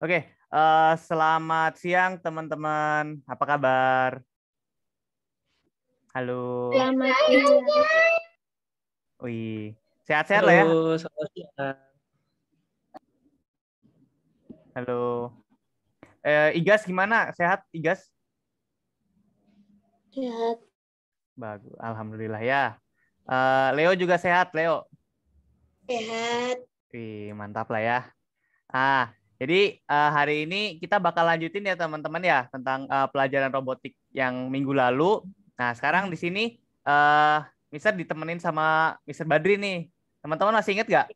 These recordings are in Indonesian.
Oke, selamat siang teman-teman. Apa kabar? Halo. Selamat siang. Wih, sehat-sehat Halo, lah ya. selamat siang. Halo. Igas gimana? Sehat, Igas? Sehat. Bagus, alhamdulillah ya. Leo juga sehat, Leo. Sehat. Wih, mantap lah ya. Jadi hari ini kita bakal lanjutin ya teman-teman ya tentang pelajaran robotik yang minggu lalu. Nah, sekarang di sini Mister ditemenin sama Mister Badri nih. Teman-teman masih inget nggak?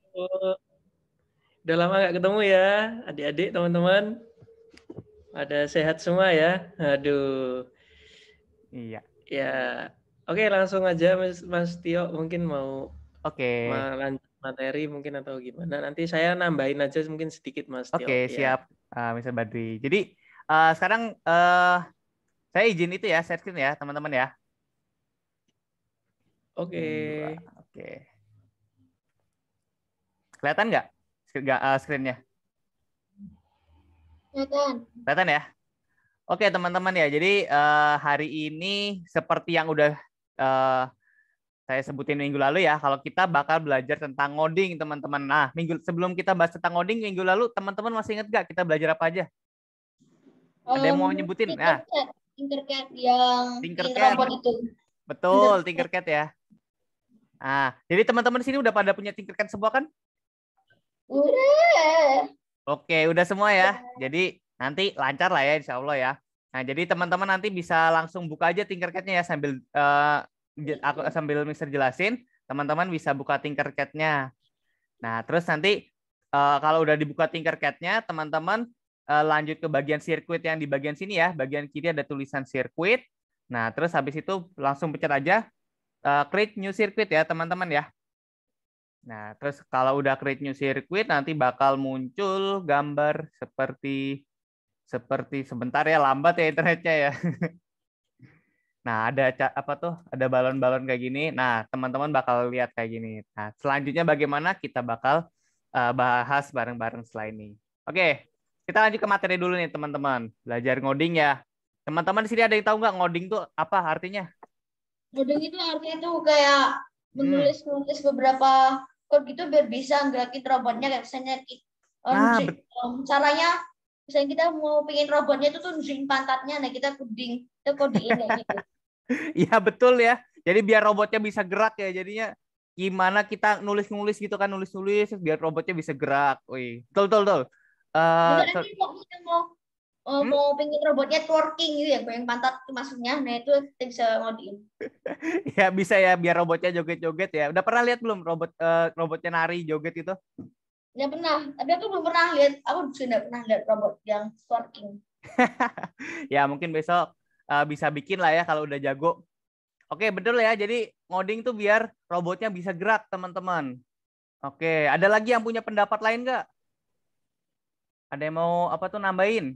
Udah lama nggak ketemu ya, adik-adik, teman-teman. Ada sehat semua ya? Aduh. Iya. Ya, oke langsung aja Mas Tio mungkin mau Oke. melanjut materi mungkin atau gimana. Nanti saya nambahin aja mungkin sedikit Mas Tio. Oke, Ya. siap, Mr. Badri. Jadi sekarang saya izin itu ya, share screen ya, teman-teman ya. Oke. Oke. Kelihatan nggak screen-nya? Kelihatan ya? Oke, teman-teman ya. Jadi hari ini seperti yang udah saya sebutin minggu lalu ya, kalau kita bakal belajar tentang ngoding, teman-teman. Nah, sebelum kita bahas tentang ngoding minggu lalu, teman-teman masih ingat nggak kita belajar apa aja? Ada yang mau nyebutin? Nah, Tinkercad yang Tinkercad. robot itu. Betul, Tinkercad ya. Nah, jadi teman-teman sini udah pada punya Tinkercad semua kan? Udah. Oke, udah semua ya. Jadi nanti lancar lah ya, insya Allah ya. Nah, jadi teman-teman nanti bisa langsung buka aja Tinkercad-nya ya sambil Mister jelasin, teman-teman bisa buka Tinkercad-nya. Nah, terus nanti kalau udah dibuka Tinkercad-nya, teman-teman lanjut ke bagian sirkuit yang di bagian sini ya. Bagian kiri ada tulisan sirkuit. Nah, terus habis itu langsung pencet aja create new circuit ya, teman-teman ya. Nah, terus kalau udah create new circuit nanti bakal muncul gambar seperti sebentar ya, lambat ya internetnya ya. Nah, ada apa tuh? Ada balon-balon kayak gini. Nah, teman-teman bakal lihat kayak gini. Nah, selanjutnya bagaimana kita bakal bahas bareng-bareng setelah ini. Oke, kita lanjut ke materi dulu nih, teman-teman. Belajar ngoding ya. Teman-teman di sini ada yang tahu nggak ngoding tuh apa artinya? Ngoding itu artinya tuh kayak menulis beberapa code gitu biar bisa gerakin robotnya kayak misalnya caranya misalnya kita mau pengen robotnya itu tuh nunjukin pantatnya, nah kita codein kayak gitu. Iya betul ya. Jadi biar robotnya bisa gerak ya. Jadinya gimana kita nulis-nulis gitu kan, nulis-nulis biar robotnya bisa gerak. Wih, betul. Nanti kita mau pengen robotnya twerking gitu ya, pengen pantat itu maksudnya. Nah itu kita bisa ngodiin. Ya bisa ya biar robotnya joget-joget ya. Udah pernah lihat belum robotnya nari joget itu? Ya pernah, tapi aku belum pernah lihat. Aku juga tidak pernah lihat robot yang twerking. Ya mungkin besok bisa bikin lah ya kalau udah jago. Oke betul ya. Jadi ngoding tuh biar robotnya bisa gerak teman-teman. Oke, ada lagi yang punya pendapat lain nggak? Ada yang mau apa tuh nambahin?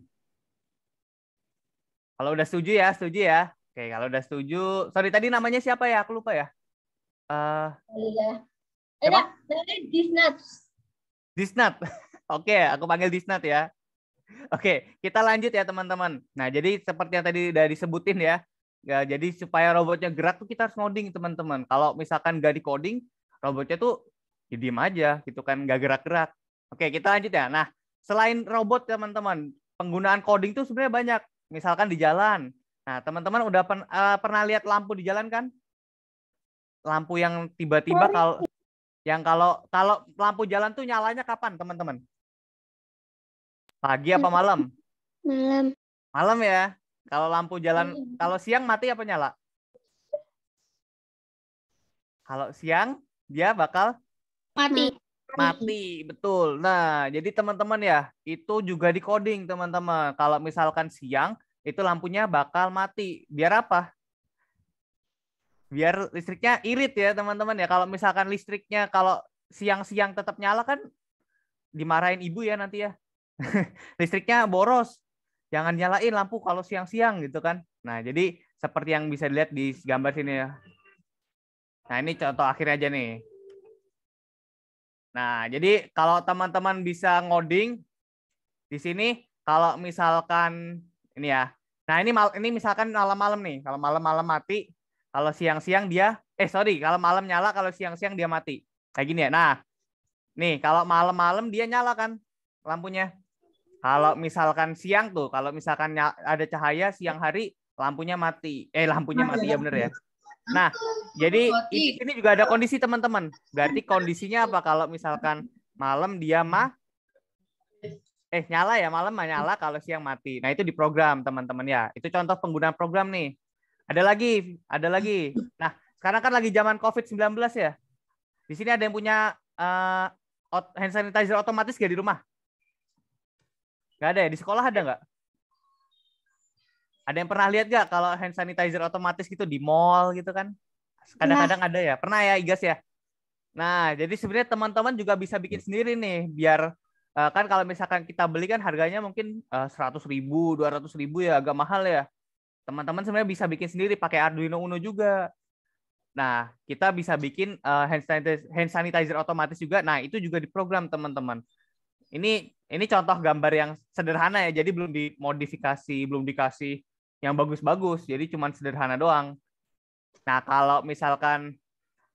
Kalau udah setuju ya, setuju ya. Oke, kalau udah setuju, sorry tadi namanya siapa ya? Aku lupa ya. Siapa? Disnat. Disnat. Oke, aku panggil Disnat ya. Oke, kita lanjut ya teman-teman. Nah, jadi seperti yang tadi udah disebutin ya. Ya, jadi supaya robotnya gerak tuh kita harus ngoding teman-teman. Kalau misalkan nggak di coding, robotnya tuh ya diem aja gitu kan, nggak gerak-gerak. Oke, kita lanjut ya. Nah, selain robot teman-teman, penggunaan coding tuh sebenarnya banyak. Misalkan di jalan. Nah, teman-teman udah pernah lihat lampu di jalan kan? Lampu yang tiba-tiba kalau lampu jalan tuh nyalanya kapan, teman-teman? Pagi apa malam? Malam. Malam ya. Kalau lampu jalan, kalau siang mati apa nyala? Kalau siang dia bakal mati, betul. Nah, jadi teman-teman ya, itu juga di coding teman-teman. Kalau misalkan siang, itu lampunya bakal mati. Biar apa? Biar listriknya irit ya teman-teman ya. Kalau misalkan listriknya kalau siang-siang tetap nyala kan dimarahin ibu ya nanti ya. Listriknya boros. Jangan nyalain lampu kalau siang-siang gitu kan. Nah, jadi seperti yang bisa dilihat di gambar sini ya. Nah, ini contoh akhirnya aja nih. Nah, jadi kalau teman-teman bisa ngoding, Di sini kalau misalkan ini ya. Nah, ini misalkan malam-malam nih. Kalau malam-malam mati, kalau siang-siang dia kalau malam nyala, kalau siang-siang dia mati. Kayak gini ya. Nah, nih kalau malam-malam dia nyala kan lampunya. Kalau misalkan siang tuh, kalau misalkan ada cahaya siang hari, lampunya mati. Lampunya mati ya bener ya. Nah, jadi ini juga ada kondisi teman-teman. Berarti kondisinya apa kalau misalkan malam dia nyala ya, malam nyala, kalau siang mati. Nah, itu di program teman-teman ya. Itu contoh penggunaan program nih. Ada lagi. Nah, sekarang kan lagi zaman COVID-19 ya. Di sini ada yang punya hand sanitizer otomatis nggak di rumah? Nggak ada ya? Di sekolah ada nggak? Ada yang pernah lihat nggak kalau hand sanitizer otomatis gitu di mall gitu kan? Kadang-kadang ada ya. Pernah ya, Igas ya? Nah, jadi sebenarnya teman-teman juga bisa bikin sendiri nih, biar kan kalau misalkan kita beli kan harganya mungkin 100.000, 200.000 ya, agak mahal ya. Teman-teman sebenarnya bisa bikin sendiri pakai Arduino Uno juga. Nah, kita bisa bikin hand sanitizer otomatis juga. Nah, itu juga diprogram teman-teman. Ini contoh gambar yang sederhana ya, jadi belum dimodifikasi, belum dikasih yang bagus-bagus, jadi cuma sederhana doang. Nah, kalau misalkan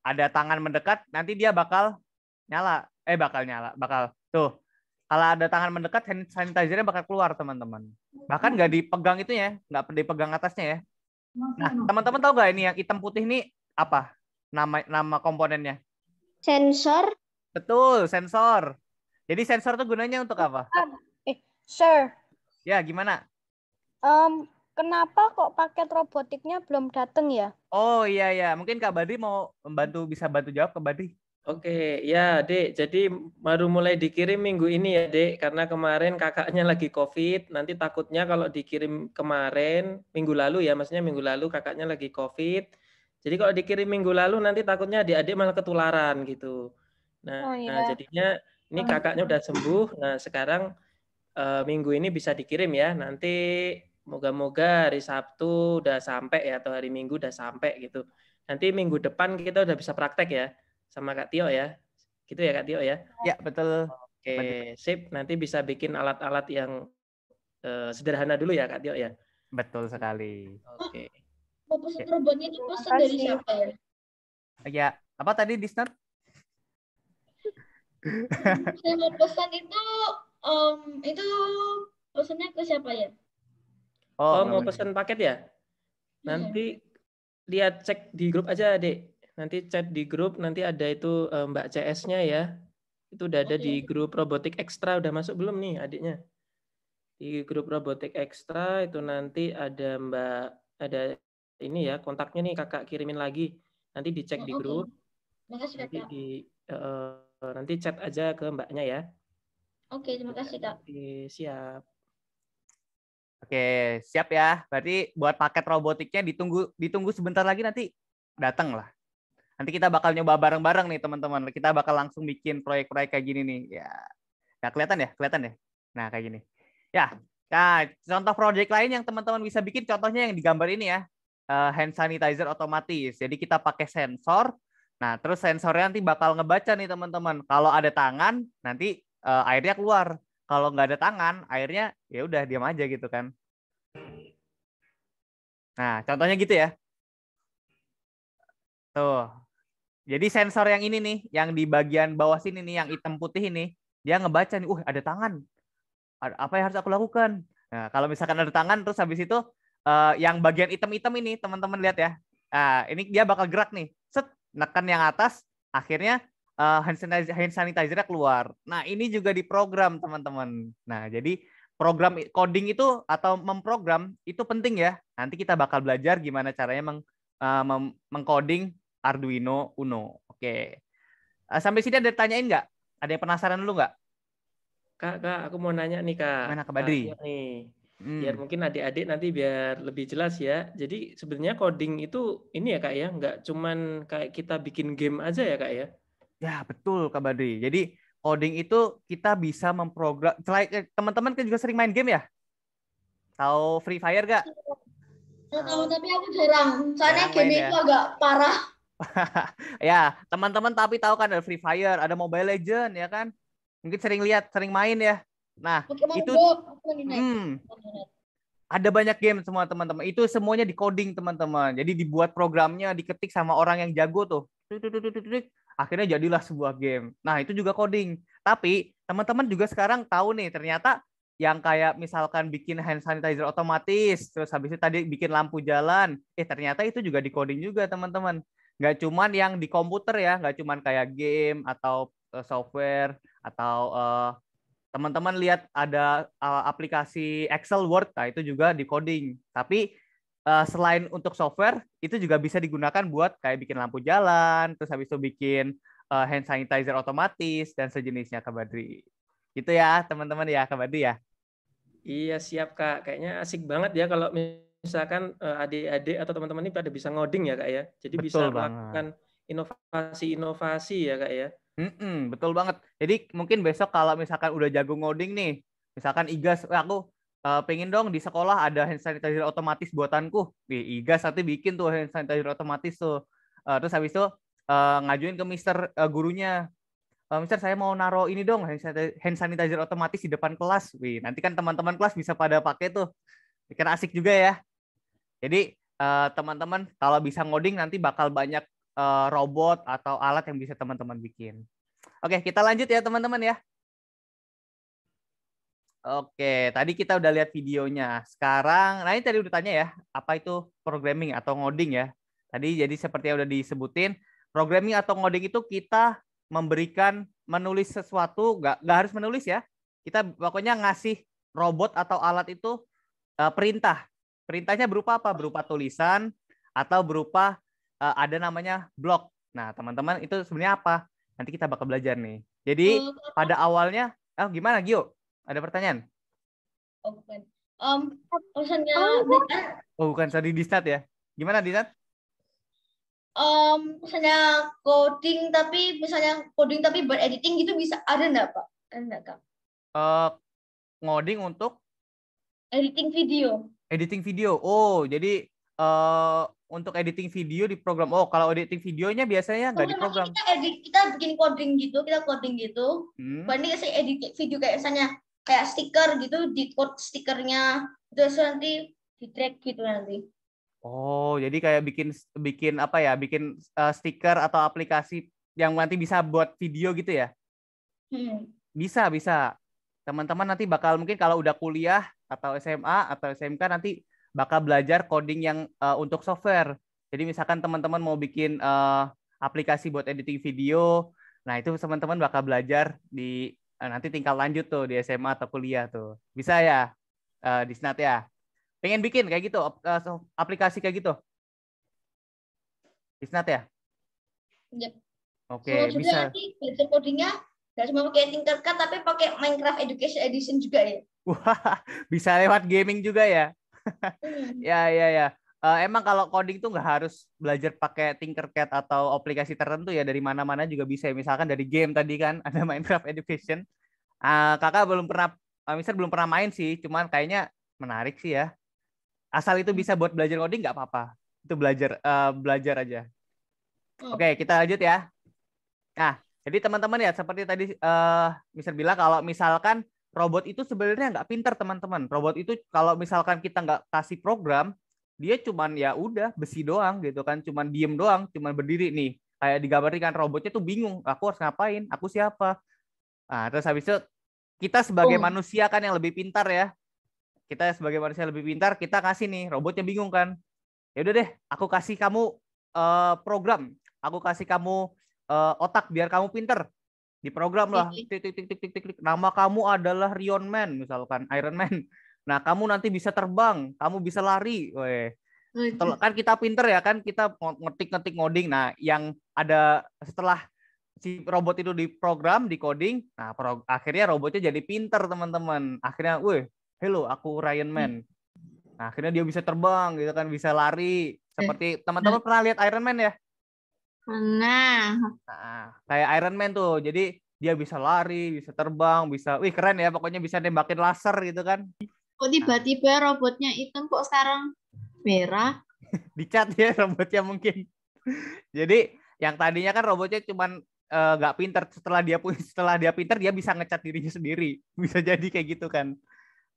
ada tangan mendekat, nanti dia bakal nyala. Tuh. Kalau ada tangan mendekat, hand sanitizer-nya bakal keluar, teman-teman. Bahkan nggak dipegang itunya, nggak dipegang atasnya ya. Nah, teman-teman tahu nggak ini yang hitam putih ini apa? Nama komponennya? Sensor. Betul, sensor. Jadi sensor tuh gunanya untuk apa? Sir, Ya, gimana? kenapa kok paket robotiknya belum datang ya? Oh iya, mungkin Kak Badri bisa bantu jawab, Kak Badri. Oke, ya Dek, jadi baru mulai dikirim minggu ini ya Dek, karena kemarin kakaknya lagi COVID, nanti takutnya kalau dikirim kemarin, minggu lalu ya, maksudnya minggu lalu kakaknya lagi COVID, jadi kalau dikirim minggu lalu nanti takutnya adik-adik malah ketularan gitu. Nah, jadinya ini kakaknya udah sembuh, nah sekarang minggu ini bisa dikirim ya, nanti moga-moga hari Sabtu udah sampai ya, atau hari Minggu udah sampai gitu. Nanti minggu depan kita udah bisa praktek ya, sama Kak Tio ya. Gitu ya Kak Tio ya? Ya, betul. Oke, sip. Nanti bisa bikin alat-alat yang sederhana dulu ya Kak Tio ya? Betul sekali. Oke. Mau pesan robotnya itu pesan dari siapa ya? Ya, apa tadi Disney? Saya mau pesan itu pesannya ke siapa ya? Oh, mau pesan paket ya? Nanti lihat cek di grup aja, Dek. Nanti chat di grup, nanti ada itu Mbak CS-nya ya. Itu udah ada di grup Robotik Extra, udah masuk belum nih adiknya? Di grup Robotik Extra itu nanti ada ada ini ya, kontaknya nih kakak kirimin lagi. Nanti dicek di grup. Makasih, nanti nanti chat aja ke mbaknya ya. Oke, terima kasih Kak. Oke, siap. Oke, siap ya. Berarti buat paket robotiknya ditunggu sebentar lagi, nanti datang lah. Nanti kita bakal nyoba bareng-bareng nih teman-teman. Kita bakal langsung bikin proyek-proyek kayak gini nih. Ya kelihatan ya? Nah, kayak gini. Ya. Nah, contoh proyek lain yang teman-teman bisa bikin, contohnya yang digambar ini ya. Hand sanitizer otomatis. Jadi kita pakai sensor. Nah, terus sensornya nanti bakal ngebaca nih teman-teman. Kalau ada tangan, nanti airnya keluar. Kalau nggak ada tangan, airnya ya udah diam aja gitu kan. Nah, contohnya gitu ya. Tuh. Jadi sensor yang ini nih, yang di bagian bawah sini nih, yang hitam putih ini, dia ngebaca nih, ada tangan. Apa yang harus aku lakukan? Nah, kalau misalkan ada tangan, terus habis itu yang bagian hitam-hitam ini, teman-teman lihat ya. Nah, ini dia bakal gerak nih. Set, neken yang atas, akhirnya hand sanitizer-nya keluar. Nah, ini juga diprogram, teman-teman. Nah, jadi program coding itu atau memprogram itu penting ya. Nanti kita bakal belajar gimana caranya mengcoding Arduino Uno. Oke. Sampai sini ada tanyain nggak? Ada yang penasaran dulu nggak? Kak, aku mau nanya nih Kak. Gimana Kak Badri? Nih. Biar mungkin adik-adik nanti biar lebih jelas ya. Jadi sebenarnya coding itu ini ya Kak ya, nggak cuman kayak kita bikin game aja ya Kak ya? Ya betul Kak Badri. Jadi coding itu kita bisa memprogram. Teman-teman kan juga sering main game ya? Tahu Free Fire gak? Tahu, tapi aku jarang. Soalnya game itu agak parah. Ya, teman-teman tapi tahu kan ada Free Fire, ada Mobile Legend ya kan? Mungkin sering lihat, sering main ya. Nah, Pokemon itu Go, Pokemon Unite. ada banyak game semua teman-teman. Itu semuanya di coding teman-teman. Jadi dibuat programnya, diketik sama orang yang jago tuh. Akhirnya jadilah sebuah game. Nah, itu juga coding. Tapi teman-teman juga sekarang tahu nih, ternyata yang kayak misalkan bikin hand sanitizer otomatis, terus habis itu tadi bikin lampu jalan, ternyata itu juga di coding juga teman-teman. Nggak cuman yang di komputer ya, nggak cuman kayak game atau software atau teman-teman lihat ada aplikasi Excel, Word, nah itu juga di coding. Tapi selain untuk software, itu juga bisa digunakan buat kayak bikin lampu jalan, terus habis itu bikin hand sanitizer otomatis dan sejenisnya Kak Badri. Itu ya teman-teman ya Kak Badri ya. Iya siap Kak, kayaknya asik banget ya kalau misalkan adik-adik atau teman-teman ini pada bisa ngoding ya Kak ya. Jadi bisa Betul melakukan inovasi-inovasi ya Kak ya. Betul banget. Jadi mungkin besok kalau misalkan udah jago ngoding nih, misalkan Igas, aku pengen dong di sekolah ada hand sanitizer otomatis buatanku. Igas nanti bikin tuh hand sanitizer otomatis tuh. Terus habis itu ngajuin ke Mister gurunya. Mister saya mau naro ini dong hand sanitizer otomatis di depan kelas. Nanti kan teman-teman kelas bisa pada pakai tuh. Kan asik juga ya. Jadi teman-teman kalau bisa ngoding nanti bakal banyak robot atau alat yang bisa teman-teman bikin. Oke, kita lanjut ya teman-teman ya. Oke, tadi kita udah lihat videonya. Sekarang, nah ini tadi udah tanya ya, apa itu programming atau ngoding ya. Tadi jadi seperti yang udah disebutin, programming atau ngoding itu kita memberikan menulis sesuatu, nggak harus menulis ya. Kita pokoknya ngasih robot atau alat itu perintah. Perintahnya berupa apa? Berupa tulisan atau berupa ada namanya blok. Nah, teman-teman itu sebenarnya apa? Nanti kita bakal belajar nih. Jadi pada awalnya, gimana Gio? Ada pertanyaan? Oh, bukan. Pesannya Oh, bukan, sorry Disnat ya. Gimana Disnat? misalnya coding tapi buat editing gitu bisa ada nggak Pak? Ada nggak Kak? Ngoding untuk Editing video. editing video. Oh, jadi untuk editing video di program. Oh, kalau editing videonya biasanya nggak di program. Kita bikin coding gitu, kita coding gitu. Banding kasih edit video kayak misalnya kayak stiker gitu, di code stikernya, terus nanti di drag gitu nanti. Oh, jadi kayak bikin apa ya? Bikin stiker atau aplikasi yang nanti bisa buat video gitu ya? Bisa. Teman-teman nanti bakal mungkin kalau udah kuliah atau SMA atau SMK nanti bakal belajar coding yang untuk software. Jadi misalkan teman-teman mau bikin aplikasi buat editing video, nah itu teman-teman bakal belajar di nanti tingkat lanjut tuh di SMA atau kuliah tuh. Bisa ya, di Snat ya. Pengen bikin kayak gitu, aplikasi kayak gitu? Di Snat ya? Yep. Oke, juga bisa. Nanti belajar codingnya nggak cuma pakai Tinkercad tapi pakai Minecraft Education Edition juga ya. Wah, bisa lewat gaming juga ya? Ya. Emang kalau coding tuh nggak harus belajar pakai Tinkercad atau aplikasi tertentu ya, dari mana-mana juga bisa. Misalkan dari game tadi kan ada Minecraft Education. Kakak belum pernah, Mister belum pernah main sih, cuman kayaknya menarik sih ya. Asal itu bisa buat belajar coding nggak apa-apa. Itu belajar aja. Oke, kita lanjut ya. Nah, jadi teman-teman ya seperti tadi Mister bilang kalau misalkan robot itu sebenarnya nggak pinter teman-teman. Robot itu kalau misalkan kita nggak kasih program, dia cuman ya udah besi doang gitu kan, cuman diem doang, cuman berdiri nih. Kayak digambarkan kan robotnya tuh bingung, aku harus ngapain, aku siapa. Nah, terus habis itu kita sebagai manusia kan yang lebih pintar ya. Kita sebagai manusia lebih pintar, kita kasih nih, robotnya bingung kan. Ya udah deh, aku kasih kamu program, aku kasih kamu otak biar kamu pinter. Di program lah, tik. Nama kamu adalah Iron Man misalkan, Iron Man. Nah, kamu nanti bisa terbang, kamu bisa lari. Kan kita pinter ya kan, kita ngetik ngoding. Nah, yang ada setelah si robot itu diprogram, di coding, nah akhirnya robotnya jadi pinter teman-teman. Akhirnya, hello, aku Iron Man. Nah, akhirnya dia bisa terbang gitu kan, bisa lari. Seperti teman-teman pernah lihat Iron Man ya? Nah, kayak Iron Man tuh. Jadi dia bisa lari, bisa terbang, bisa, keren ya. Pokoknya bisa nembakin laser gitu kan. Kok tiba-tiba robotnya hitam kok sekarang merah? Dicat ya robotnya mungkin. Jadi yang tadinya kan robotnya cuman nggak pinter. Setelah dia pinter, dia bisa ngecat dirinya sendiri. Bisa jadi kayak gitu kan.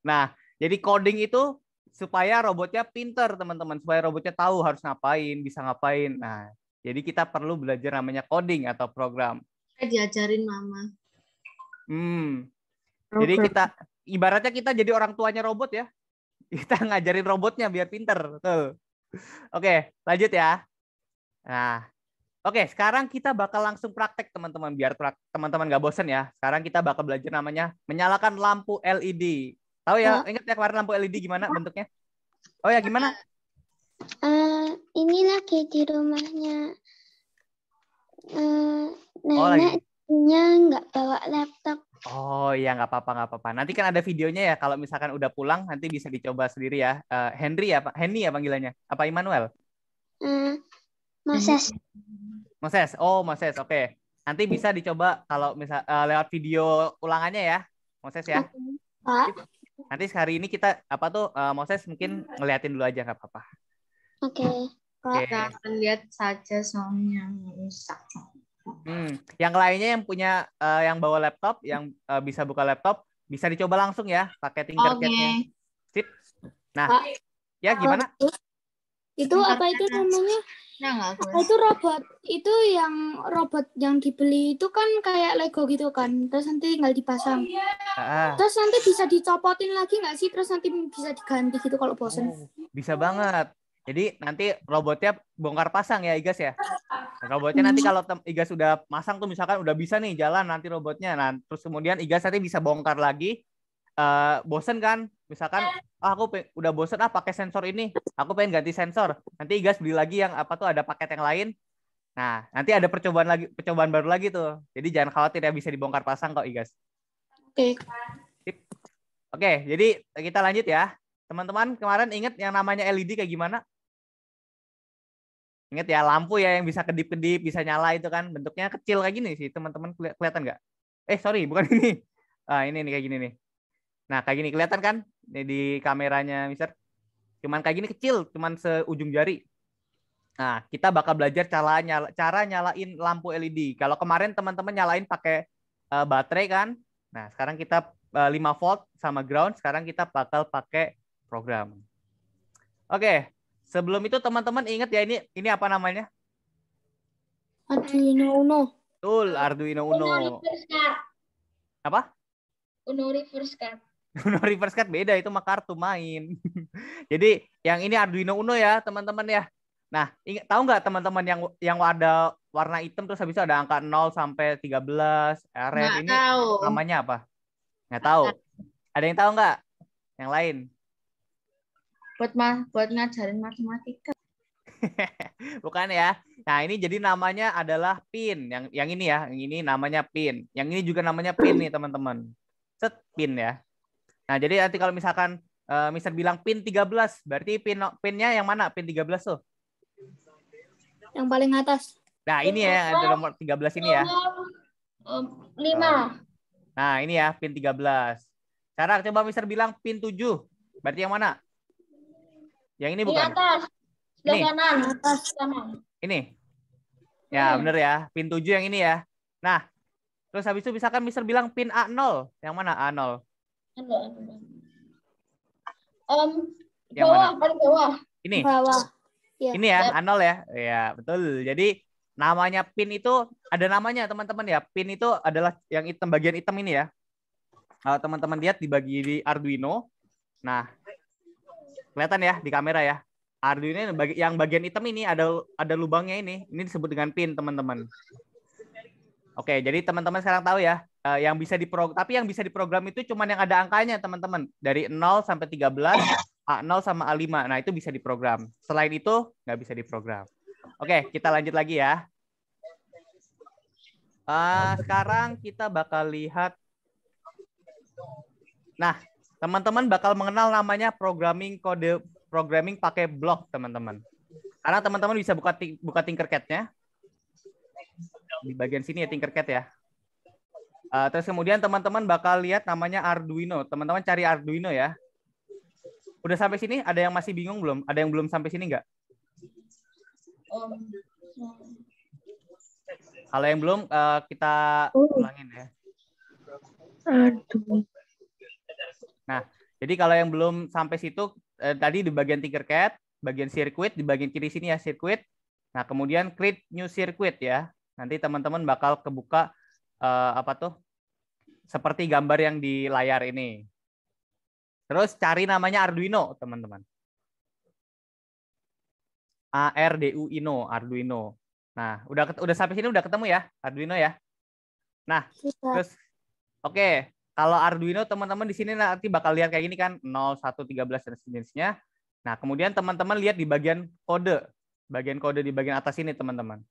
Nah, jadi coding itu supaya robotnya pinter, teman-teman. Supaya robotnya tahu harus ngapain, bisa ngapain. Nah, jadi kita perlu belajar namanya coding atau program. Diajarin mama. Jadi kita, ibaratnya kita jadi orang tuanya robot ya. Kita ngajarin robotnya biar pinter. Tuh. Oke, lanjut ya. Nah, oke, sekarang kita bakal langsung praktek teman-teman biar teman-teman nggak bosen ya. Sekarang kita bakal belajar namanya menyalakan lampu LED. Tahu ya? Ingat ya kemarin lampu LED gimana bentuknya? Oh ya, gimana? Ini lagi di rumahnya lagi. neneknya nggak bawa laptop. Oh iya, nggak apa-apa. Nanti kan ada videonya ya. Kalau misalkan udah pulang, nanti bisa dicoba sendiri ya. Henry ya, Pak. Henny ya panggilannya. Apa Immanuel? Moses. Moses. Oh, Moses. Oke. Nanti bisa dicoba kalau misal lewat video ulangannya ya, Moses ya. Pak. Nanti hari ini kita Moses mungkin ngeliatin dulu aja nggak apa-apa. Oke. Kita akan lihat saja soalnya rusak. Yang lainnya yang punya yang bawa laptop, yang bisa buka laptop, bisa dicoba langsung ya pakai Tinkercad-nya. Sip. Nah, ya gimana? Itu apa itu namanya? Itu robot. Itu yang robot yang dibeli itu kan kayak Lego gitu kan. Terus nanti tinggal dipasang. Terus nanti bisa dicopotin lagi nggak sih? Terus nanti bisa diganti gitu kalau bosen. Bisa banget. Jadi nanti robotnya bongkar pasang ya Igas ya. Robotnya nanti kalau Igas sudah masang tuh misalkan udah bisa nih jalan nanti robotnya. Nah, terus kemudian Igas nanti bisa bongkar lagi. Bosen kan? Misalkan aku udah bosen pakai sensor ini. Aku pengen ganti sensor. Nanti Igas beli lagi yang ada paket yang lain. Nah, nanti ada percobaan baru lagi tuh. Jadi jangan khawatir ya, bisa dibongkar pasang kok Igas. Oke. Oke, jadi kita lanjut ya. Teman-teman kemarin ingat yang namanya LED kayak gimana? Ingat ya, lampu ya yang bisa kedip-kedip, bisa nyala itu kan. Bentuknya kecil kayak gini sih, teman-teman kelihatan nggak? Sorry, bukan ini. Ini nih kayak gini nih. Nah, kayak gini kelihatan kan? Ini di kameranya, Mister. Cuman kayak gini kecil, cuman seujung jari. Nah, kita bakal belajar cara nyalain lampu LED. Kalau kemarin teman-teman nyalain pakai baterai kan? Nah, sekarang kita 5 volt sama ground, sekarang kita bakal pakai program. Oke, sebelum itu teman-teman ingat ya ini apa namanya? Arduino Uno. Betul, Arduino Uno. Apa? Uno Reverse Card. Uno Reverse Card beda, itu mah kartu main. Jadi yang ini Arduino Uno ya teman-teman ya. Nah, tahu nggak teman-teman yang ada warna hitam terus habis itu ada angka 0 sampai 13 RF ini tahu. Namanya apa? Nggak tahu. Ada yang tahu nggak? Yang lain? Buat ngajarin matematika. Bukan ya. Nah, ini jadi namanya adalah pin. Yang ini ya, yang ini namanya pin. Yang ini juga namanya pin nih, teman-teman. Set pin ya. Nah, jadi nanti kalau misalkan Mister bilang pin 13, berarti pinnya yang mana? Pin 13 tuh. Yang paling atas. Nah, ini ya, ada nomor 13 ini ya. 5. Nah, ini ya, pin 13. Sekarang coba Mister bilang pin 7. Berarti yang mana? Yang ini bukan? Di atas. Ini. Atas kanan. Ini. Ya, bener ya. Pin 7 yang ini ya. Nah, terus habis itu misalkan Mister bilang pin A0. Yang mana A0? Yang Bawah, mana? paling bawah. Ini. Bawah. Ya. Ini ya, A0 ya. Ya, betul. Jadi namanya pin itu ada namanya, teman-teman ya. Pin itu adalah yang hitam, bagian hitam ini ya. Kalau teman-teman lihat di Arduino. Nah, kelihatan ya di kamera ya. Arduino yang bagian hitam ini ada lubangnya ini. Ini disebut dengan pin, teman-teman. Oke, jadi teman-teman sekarang tahu ya, tapi yang bisa diprogram itu cuma yang ada angkanya, teman-teman. Dari 0 sampai 13, A0 sama A5. Nah, itu bisa diprogram. Selain itu nggak bisa diprogram. Oke, kita lanjut lagi ya. Sekarang kita bakal lihat. Nah, teman-teman bakal mengenal namanya programming pakai blok, teman-teman. Karena teman-teman bisa buka Tinkercad-nya. Di bagian sini ya Tinkercad ya. Terus kemudian teman-teman bakal lihat namanya Arduino. Teman-teman cari Arduino ya. Udah sampai sini? Ada yang masih bingung belum? Ada yang belum sampai sini nggak? Kalau yang belum kita ulangin ya. Aduh. Nah, jadi kalau yang belum sampai situ tadi di bagian Tinkercad, bagian circuit di bagian kiri sini ya circuit. Nah, kemudian create new circuit ya. Nanti teman-teman bakal kebuka apa tuh? Seperti gambar yang di layar ini. Terus cari namanya Arduino, teman-teman. Arduino, Arduino. Nah, udah sampai sini udah ketemu ya Arduino ya. Nah, terus oke, kalau Arduino teman-teman di sini nanti bakal lihat kayak gini kan 0, 1, 13 dan sejenisnya. Nah, kemudian teman-teman lihat di bagian kode. Bagian kode di bagian atas ini, teman-teman.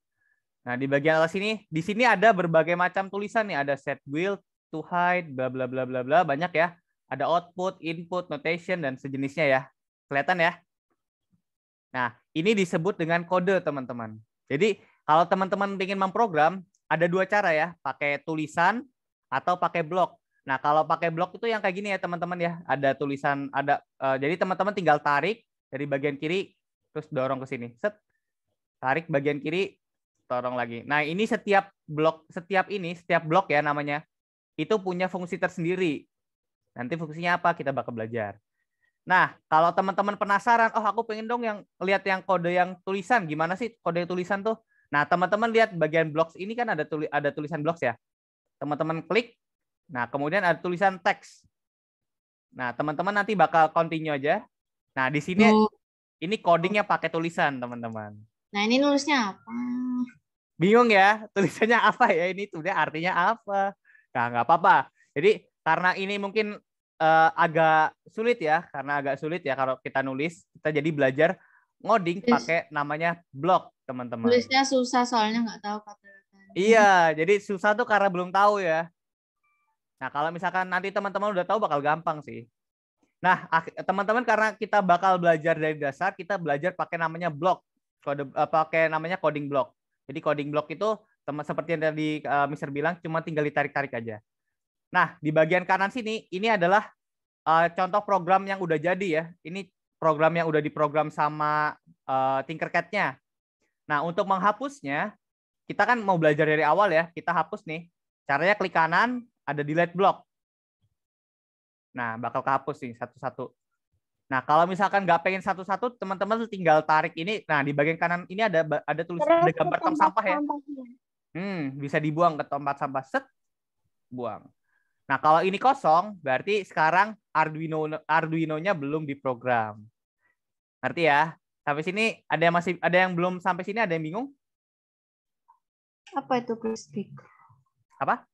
Nah, di bagian atas ini, di sini ada berbagai macam tulisan nih, ada set build, to hide, bla bla bla bla bla, banyak ya. Ada output, input, notation dan sejenisnya ya. Kelihatan ya? Nah, ini disebut dengan kode, teman-teman. Jadi, kalau teman-teman ingin memprogram, ada dua cara ya, pakai tulisan atau pakai blok. Nah, kalau pakai blok itu yang kayak gini ya, teman-teman ya. Ada tulisan, jadi teman-teman tinggal tarik dari bagian kiri, terus dorong ke sini. Set. Tarik bagian kiri, dorong lagi. Nah, ini setiap blok ya namanya, itu punya fungsi tersendiri. Nanti fungsinya apa? Kita bakal belajar. Nah, kalau teman-teman penasaran, oh aku pengen dong yang lihat yang kode yang tulisan, gimana sih kode tulisan tuh? Nah, teman-teman lihat bagian blocks ini kan ada tulisan blocks ya. Teman-teman klik. Nah, kemudian ada tulisan teks. Nah, teman-teman nanti bakal continue aja. Nah, di sini ini codingnya pakai tulisan, teman-teman. Nah, ini nulisnya apa? Bingung ya, tulisannya apa ya? Ini tulisnya artinya apa? Nah, nggak apa-apa. Jadi, karena ini mungkin agak sulit ya, kalau kita nulis, kita jadi belajar ngoding pakai namanya blok, teman-teman. Tulisnya susah soalnya nggak tahu kata-katanya. Iya, jadi susah tuh karena belum tahu ya. Nah, kalau misalkan nanti teman-teman udah tahu bakal gampang sih. Nah, teman-teman karena kita bakal belajar dari dasar, kita belajar pakai namanya blok, pakai namanya coding block. Jadi coding block itu seperti yang tadi Mr. bilang, cuma tinggal ditarik-tarik aja. Nah, di bagian kanan sini, ini adalah contoh program yang udah jadi ya. Ini program yang udah diprogram sama Tinkercad-nya. Nah, untuk menghapusnya, kita kan mau belajar dari awal ya. Kita hapus nih. Caranya klik kanan, ada delete block. Nah, bakal kehapus nih satu-satu. Nah, kalau misalkan nggak pengen satu-satu, teman-teman tinggal tarik ini. Nah, di bagian kanan ini ada tulisan, ada gambar tong sampah ya. Bisa dibuang ke tempat sampah. Set, buang. Nah, kalau ini kosong, berarti sekarang Arduino-nya belum diprogram. Ngerti ya? Sampai sini ada yang belum sampai sini, ada yang bingung? Apa itu play speaker? Apa?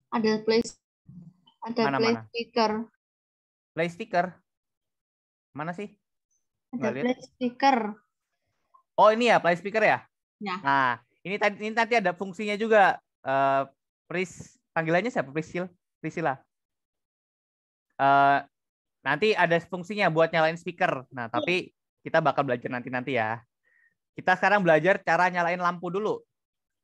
Ada play speaker. Play sticker. Mana sih? Ada play speaker. Oh, ini ya play speaker ya? Ya. Nah, ini nanti ada fungsinya juga. Panggilannya siapa? Priscilla. Nanti ada fungsinya buat nyalain speaker. Nah, tapi kita bakal belajar nanti ya. Kita sekarang belajar cara nyalain lampu dulu.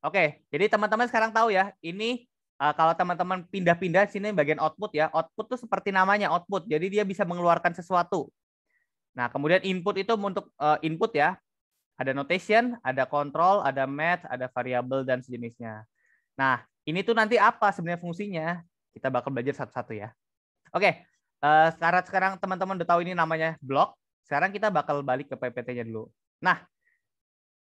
Oke, jadi teman-teman sekarang tahu ya, ini kalau teman-teman pindah-pindah sini bagian output ya. Output tuh seperti namanya output. Jadi dia bisa mengeluarkan sesuatu. Nah, kemudian input itu untuk input ya. Ada notation, ada control, ada math, ada variabel dan sejenisnya. Nah, ini tuh nanti apa sebenarnya fungsinya? Kita bakal belajar satu-satu ya. Oke, sekarang teman-teman udah tahu ini namanya blok. Sekarang kita bakal balik ke PPT-nya dulu. Nah,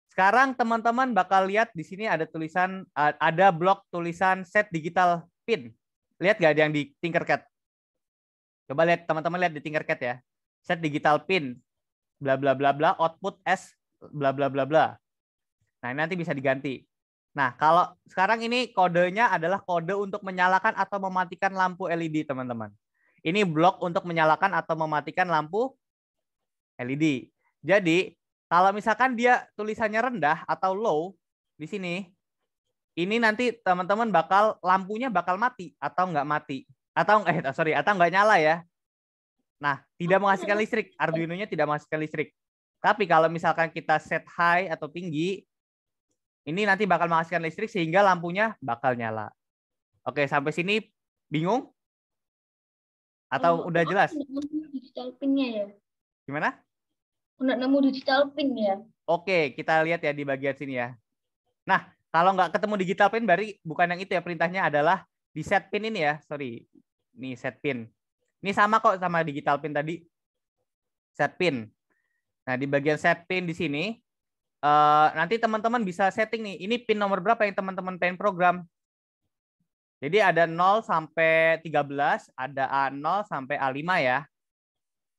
sekarang teman-teman bakal lihat di sini ada tulisan, ada blok tulisan set digital pin. Lihat nggak ada yang di Tinkercad? Coba lihat, teman-teman lihat di Tinkercad ya. Set digital pin, bla bla bla bla, output S, bla bla bla bla. Nah, ini nanti bisa diganti. Nah, kalau sekarang ini kodenya adalah kode untuk menyalakan atau mematikan lampu LED, teman-teman. Ini blok untuk menyalakan atau mematikan lampu LED. Jadi, kalau misalkan dia tulisannya rendah atau low di sini, ini nanti teman-teman lampunya bakal mati atau nggak mati. Atau nggak nyala ya. Nah, tidak menghasilkan listrik. Arduino-nya tidak menghasilkan listrik. Tapi kalau misalkan kita set high atau tinggi, ini nanti bakal menghasilkan listrik sehingga lampunya bakal nyala. Oke, sampai sini bingung? Atau udah jelas? Digital pin-nya ya. Gimana? Nemu digital pin ya. Oke, kita lihat ya di bagian sini ya. Nah, Kalau nggak ketemu digital pin, berarti bukan yang itu ya, perintahnya adalah di set pin ini ya. Sorry, ini set pin. Ini sama kok sama digital pin tadi. Set pin. Nah, di bagian set pin di sini, nanti teman-teman bisa setting nih. Ini pin nomor berapa yang teman-teman pengen program. Jadi ada 0 sampai 13, ada A0 sampai A5 ya.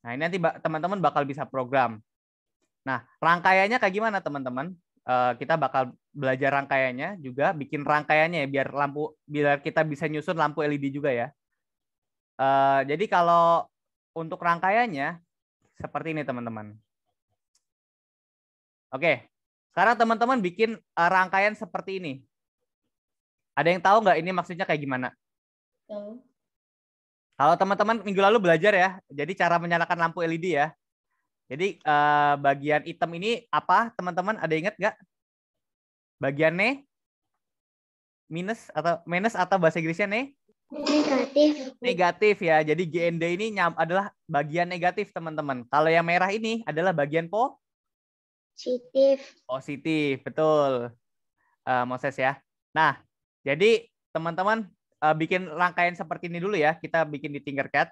Nah, ini nanti teman-teman bakal bisa program. Nah, rangkaiannya kayak gimana teman-teman? Kita bakal belajar rangkaiannya juga, bikin rangkaiannya ya, biar kita bisa nyusun lampu LED juga ya. Jadi kalau untuk rangkaiannya seperti ini teman-teman. Oke, sekarang teman-teman bikin rangkaian seperti ini. Ada yang tahu nggak ini maksudnya kayak gimana? Tahu. Kalau teman-teman minggu lalu belajar ya, jadi cara menyalakan lampu LED ya. Jadi bagian hitam ini apa teman-teman? Ada ingat nggak? Bagiannya minus atau bahasa Inggrisnya Negatif. Negatif ya. Jadi GND ini adalah bagian negatif teman-teman. Kalau yang merah ini adalah bagian Positif. positif, betul. Moses ya. Nah, jadi teman-teman bikin rangkaian seperti ini dulu ya. Kita bikin di Tinkercad.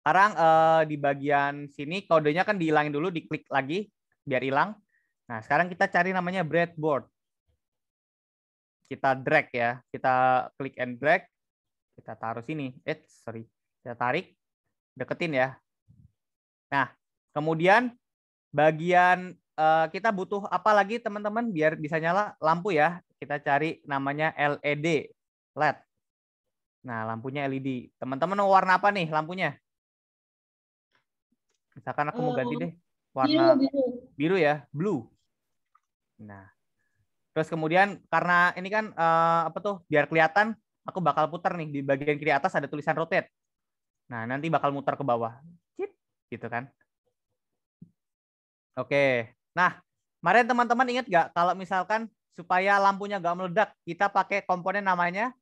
Sekarang di bagian sini kodenya kan dihilangin dulu, diklik lagi biar hilang. Nah, sekarang kita cari namanya breadboard. Kita drag ya, kita klik and drag, kita taruh sini. Kita tarik, deketin ya. Nah, kemudian bagian kita butuh apa lagi teman-teman biar bisa nyala lampu ya. Kita cari namanya LED, LED. Nah, lampunya LED. Teman-teman mau warna apa nih lampunya? Misalkan aku mau ganti deh warna biru ya, blue. Nah, terus kemudian karena ini kan biar kelihatan, aku bakal putar nih di bagian kiri atas ada tulisan rotate. Nah, nanti bakal muter ke bawah, gitu kan? Oke. Nah, kemarin teman-teman ingat nggak kalau misalkan supaya lampunya nggak meledak, kita pakai komponen namanya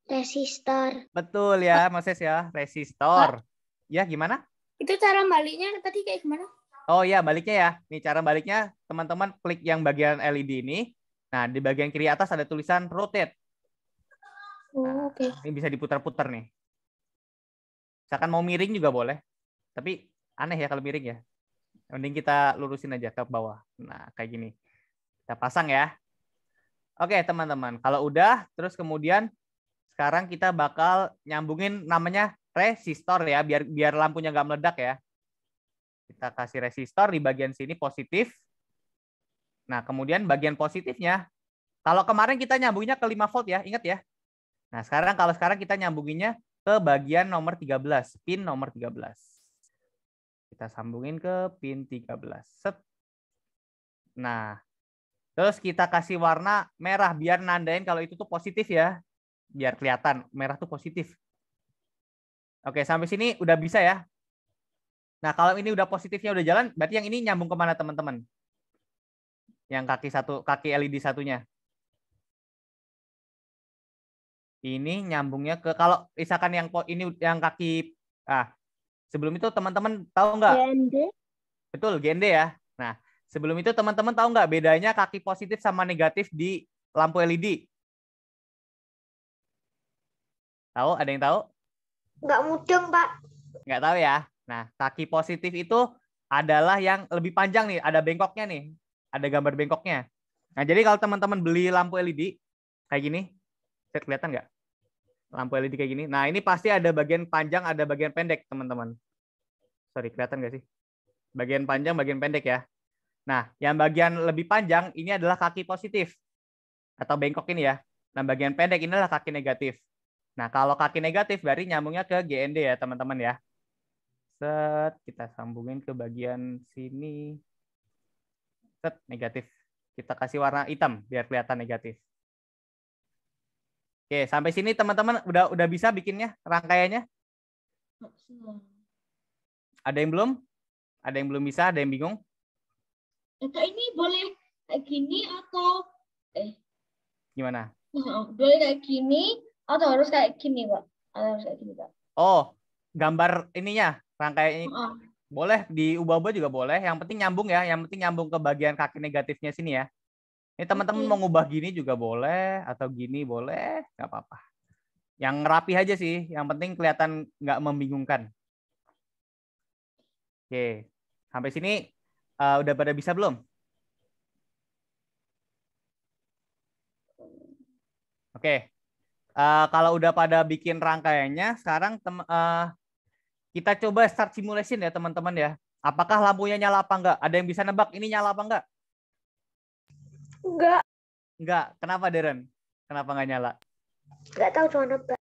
Resistor. betul ya, Moses ya, resistor. Ya, gimana? Itu cara baliknya tadi kayak gimana? Oh ya, baliknya ya. Nih cara baliknya, teman-teman klik yang bagian LED ini. Nah, di bagian kiri atas ada tulisan rotate. Nah, Oke. ini bisa diputar-putar nih. Misalkan mau miring juga boleh. Tapi aneh ya kalau miring ya. Mending kita lurusin aja ke bawah. Nah, kayak gini. Kita pasang ya. Oke, teman-teman. Kalau udah, terus kemudian sekarang kita bakal nyambungin namanya resistor ya, biar lampunya nggak meledak ya. Kita kasih resistor di bagian sini positif. Nah, kemudian bagian positifnya, kalau kemarin kita nyambungnya ke 5 volt ya, ingat ya. Nah, sekarang kita nyambunginnya ke bagian nomor 13, pin nomor 13. Kita sambungin ke pin 13. Set. Nah, terus kita kasih warna merah biar nandain kalau itu tuh positif ya. Biar kelihatan merah tuh positif. Oke, sampai sini udah bisa ya. Nah, kalau ini udah positifnya udah jalan, berarti yang ini nyambung kemana teman-teman? Yang kaki LED satunya. Ini nyambungnya ke, kalau misalkan yang ini yang kaki, sebelum itu teman-teman tahu nggak? GND. Betul, GND ya. Nah, sebelum itu teman-teman tahu nggak bedanya kaki positif sama negatif di lampu LED? Tahu? Ada yang tahu? Nggak mudeng, Pak. Nggak tahu ya. Nah, kaki positif itu adalah yang lebih panjang nih, ada bengkoknya nih. Ada gambar bengkoknya. Nah, jadi kalau teman-teman beli lampu LED kayak gini, kelihatan nggak? Lampu LED kayak gini. Nah, ini pasti ada bagian panjang, ada bagian pendek, teman-teman. Sorry, kelihatan nggak sih? Bagian panjang, bagian pendek ya. Nah, yang bagian lebih panjang ini adalah kaki positif. Atau bengkok ini ya. Nah, bagian pendek ini adalah kaki negatif. Nah, kalau kaki negatif berarti nyambungnya ke GND ya, teman-teman ya. Set, kita sambungin ke bagian sini. Set, negatif. Kita kasih warna hitam biar kelihatan negatif. Oke, sampai sini teman-teman udah bisa bikinnya, rangkaiannya? Ada yang belum? Ada yang belum bisa, ada yang bingung? Kak, ini boleh kayak gini atau Gimana? Boleh kayak gini atau harus kayak gini, Pak? Atau harus kayak gini, Pak? Oh, gambar ininya, rangkaiannya. Boleh diubah-ubah juga boleh. Yang penting nyambung ya. Yang penting nyambung ke bagian kaki negatifnya sini ya. Ini teman-teman mau ngubah gini juga boleh, atau gini boleh, nggak apa-apa. Yang rapi aja sih, yang penting kelihatan nggak membingungkan. Oke, sampai sini udah pada bisa belum? Oke, kalau udah pada bikin rangkaiannya, sekarang kita coba start simulation ya teman-teman ya. Apakah lampunya nyala apa enggak? Ada yang bisa nebak ini nyala apa enggak? Enggak. Enggak. Kenapa, Deren? Kenapa enggak nyala? Enggak tahu, cuma nebak.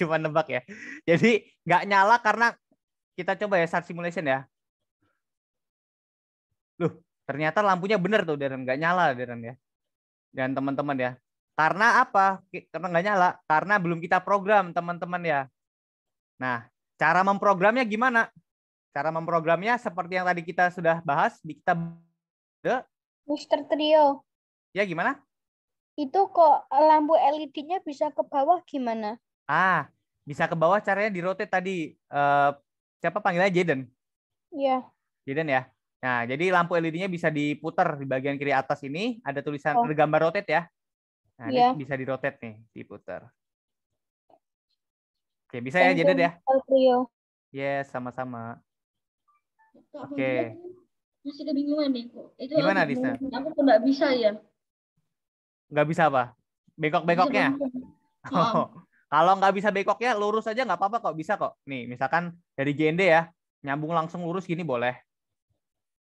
Cuma nebak ya. Jadi enggak nyala karena kita coba ya start simulation ya. Loh, ternyata lampunya bener tuh, Deren. Enggak nyala, Deren ya. Dan teman-teman ya. Karena apa? Karena enggak nyala. Karena belum kita program, teman-teman ya. Nah, cara memprogramnya gimana? Cara memprogramnya seperti yang tadi kita sudah bahas di kitab Mister Trio. Ya, gimana? Itu kok lampu LED-nya bisa ke bawah gimana? Bisa ke bawah caranya di rotate tadi. Siapa panggilannya? Jaden. Iya. Jaden ya. Nah, jadi lampu LED-nya bisa diputar di bagian kiri atas ini. Ada tulisan, ada gambar rotate ya. Nah, ini bisa di rotate nih, diputar. Oke, bisa ya Jaden ya? Yes, sama-sama. Oke. Masih kebingungan nih kok. Itu gimana, Disa? Aku kok nggak bisa ya? Nggak bisa apa? Bengkok-bengkoknya? Oh. Kalau nggak bisa bengkoknya, lurus aja nggak apa-apa kok. Bisa kok. Nih, misalkan dari GND ya, nyambung langsung lurus gini boleh.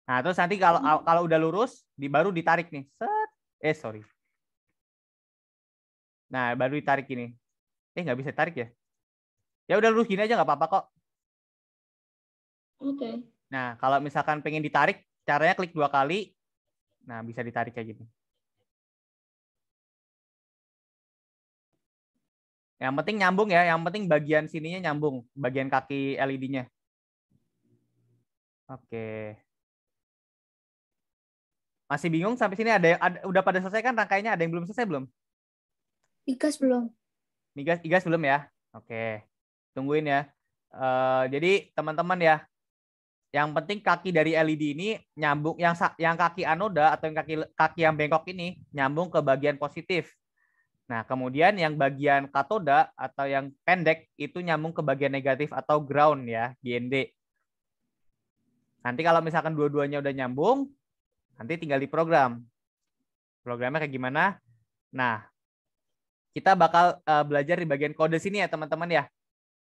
Nah, terus nanti kalau udah lurus, baru ditarik nih. Set. Sorry. Nah, baru ditarik gini. Nggak bisa tarik ya? Ya udah lurus gini aja nggak apa-apa kok. Oke. Nah, kalau misalkan pengen ditarik, caranya klik 2 kali. Nah, bisa ditarik kayak gini. Yang penting nyambung ya, yang penting bagian sininya nyambung, bagian kaki LED-nya. Oke. Masih bingung sampai sini? Udah pada selesai kan rangkaiannya? Ada yang belum selesai belum? Igas belum. Igas belum ya? Oke. Tungguin ya. Jadi teman-teman ya, yang penting kaki dari LED ini nyambung, yang kaki anoda atau yang kaki yang bengkok ini nyambung ke bagian positif. Nah, kemudian yang bagian katoda atau yang pendek itu nyambung ke bagian negatif atau ground ya, GND. Nanti kalau misalkan dua-duanya udah nyambung, nanti tinggal diprogram. Programnya kayak gimana? Nah, kita bakal belajar di bagian kode sini ya, teman-teman ya.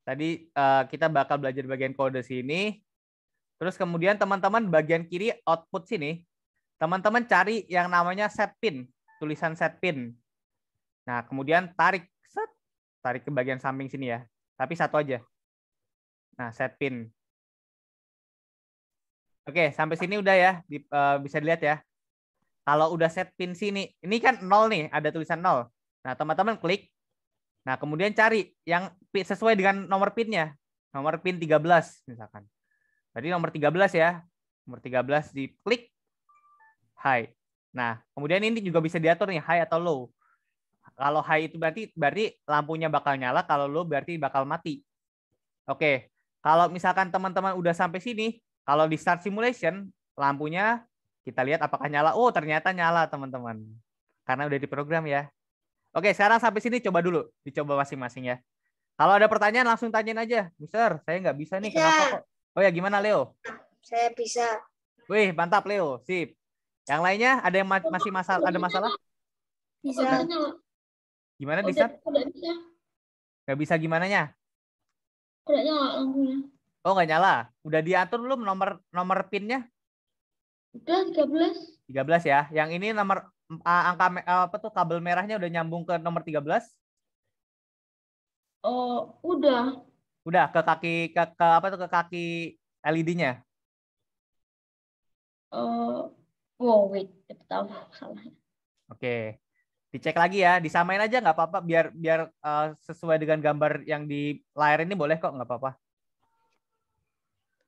Tadi kita bakal belajar di bagian kode sini. Terus kemudian teman-teman bagian kiri output sini, teman-teman cari yang namanya set pin, tulisan set pin. Nah, kemudian tarik ke bagian samping sini ya. Tapi satu aja. Nah, set pin. Oke, sampai sini udah ya. Bisa dilihat ya. Kalau udah set pin sini, ini kan 0 nih, ada tulisan 0. Nah, teman-teman klik. Nah, kemudian cari yang sesuai dengan nomor pinnya. Nomor pin 13 misalkan. Tadi nomor 13 ya. Nomor 13 diklik high. Nah, kemudian ini juga bisa diatur nih high atau low. Kalau high itu berarti lampunya bakal nyala, kalau low berarti bakal mati. Oke, kalau misalkan teman-teman udah sampai sini, kalau di start simulation, lampunya kita lihat apakah nyala. Oh, ternyata nyala teman-teman. Karena udah diprogram ya. Oke, sekarang sampai sini coba dulu. Dicoba masing-masing ya. Kalau ada pertanyaan langsung tanyain aja. Mister, saya nggak bisa nih. Kenapa kok? Oh ya, gimana Leo? Saya bisa. Wih, mantap Leo. Sip. Yang lainnya ada yang masih ada masalah? Bisa. Gimana, Disa? Nggak bisa gimananya? Nggak nyala lampunya. Oh, nggak nyala. Udah diatur belum nomor pinnya? Udah 13. 13 ya. Yang ini nomor angka apa tuh kabel merahnya udah nyambung ke nomor 13? Oh, udah. Udah ke kaki ke apa tuh ke kaki LED-nya? Wait, tahu salahnya. Oke. Dicek lagi ya, disamain aja nggak apa-apa biar sesuai dengan gambar yang di layar ini boleh kok, nggak apa-apa.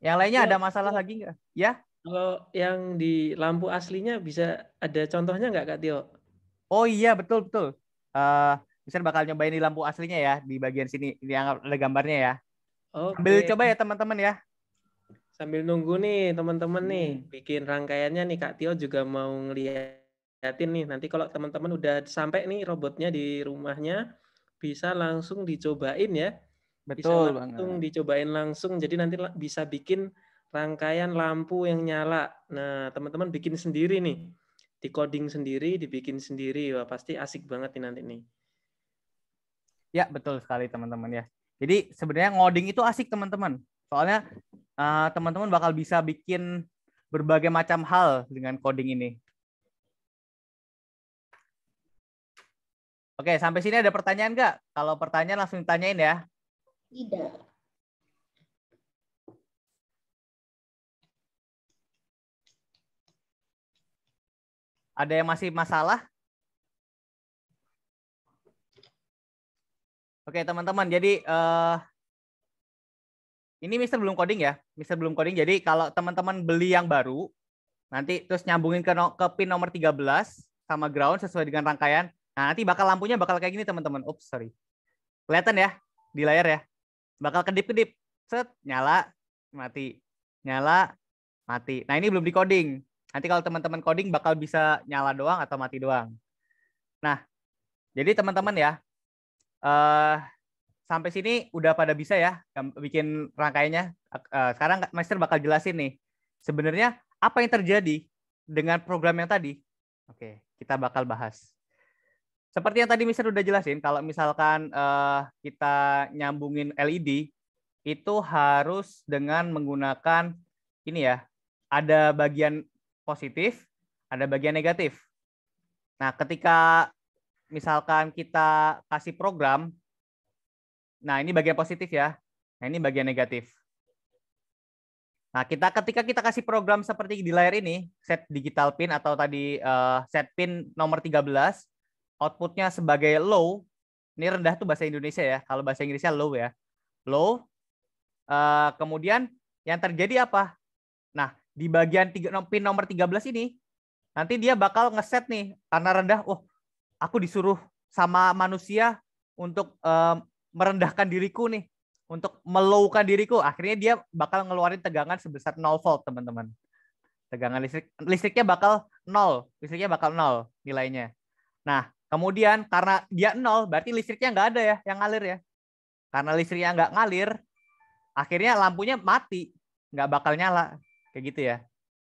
Yang lainnya ada masalah lagi nggak? Ya? Kalau yang di lampu aslinya bisa ada contohnya nggak Kak Tio? Oh iya, betul. Misalnya bakal nyobain di lampu aslinya ya, di bagian sini yang ada gambarnya ya. Sambil coba ya teman-teman ya. Sambil nunggu nih teman-teman nih, bikin rangkaiannya nih Kak Tio juga mau ngeliat lihatin nih, nanti kalau teman-teman udah sampai nih robotnya di rumahnya, bisa langsung dicobain ya. Bisa Betul langsung banget. dicobain langsung, jadi nanti bisa bikin rangkaian lampu yang nyala. Nah, teman-teman bikin sendiri nih. Di coding sendiri, dibikin sendiri. Wah, pasti asik banget nih nanti nih. Ya, betul sekali teman-teman ya. Jadi sebenarnya ngoding itu asik teman-teman. Soalnya teman-teman bakal bisa bikin berbagai macam hal dengan coding ini. Oke, sampai sini ada pertanyaan nggak? Kalau pertanyaan langsung ditanyain ya. Tidak. Ada yang masih masalah? Oke, teman-teman. Jadi ini Mister belum coding ya. Mister belum coding. Jadi kalau teman-teman beli yang baru, nanti terus nyambungin ke pin nomor 13 sama ground sesuai dengan rangkaian. Nah, nanti bakal lampunya bakal kayak gini teman-teman. Oops, sorry. Kelihatan ya di layar ya. Bakal kedip-kedip. Set, nyala, mati. Nyala, mati. Nah, ini belum di coding. Nanti kalau teman-teman coding bakal bisa nyala doang atau mati doang. Nah, jadi teman-teman ya, sampai sini udah pada bisa ya bikin rangkaiannya. Sekarang Master bakal jelasin nih. Sebenarnya apa yang terjadi dengan program yang tadi? Oke, kita bakal bahas. Seperti yang tadi Mister udah jelasin, kalau misalkan kita nyambungin LED, itu harus dengan menggunakan ini ya, ada bagian positif, ada bagian negatif. Nah, ketika misalkan kita kasih program, nah ini bagian positif ya, nah ini bagian negatif. Nah, ketika kita kasih program seperti di layar ini, set digital pin atau tadi set pin nomor 13, outputnya sebagai low, ini rendah tuh bahasa Indonesia ya, kalau bahasa Inggrisnya low ya, low. Kemudian yang terjadi apa? Nah, di bagian pin nomor 13 ini, nanti dia bakal ngeset nih, karena rendah, aku disuruh sama manusia untuk merendahkan diriku nih, untuk melowkan diriku. Akhirnya dia bakal ngeluarin tegangan sebesar 0 volt, teman-teman. Tegangan listriknya bakal 0, listriknya bakal 0 nilainya. Nah, kemudian karena dia 0, berarti listriknya nggak ada ya yang ngalir ya. Karena listriknya nggak ngalir, akhirnya lampunya mati, nggak bakal nyala. Kayak gitu ya.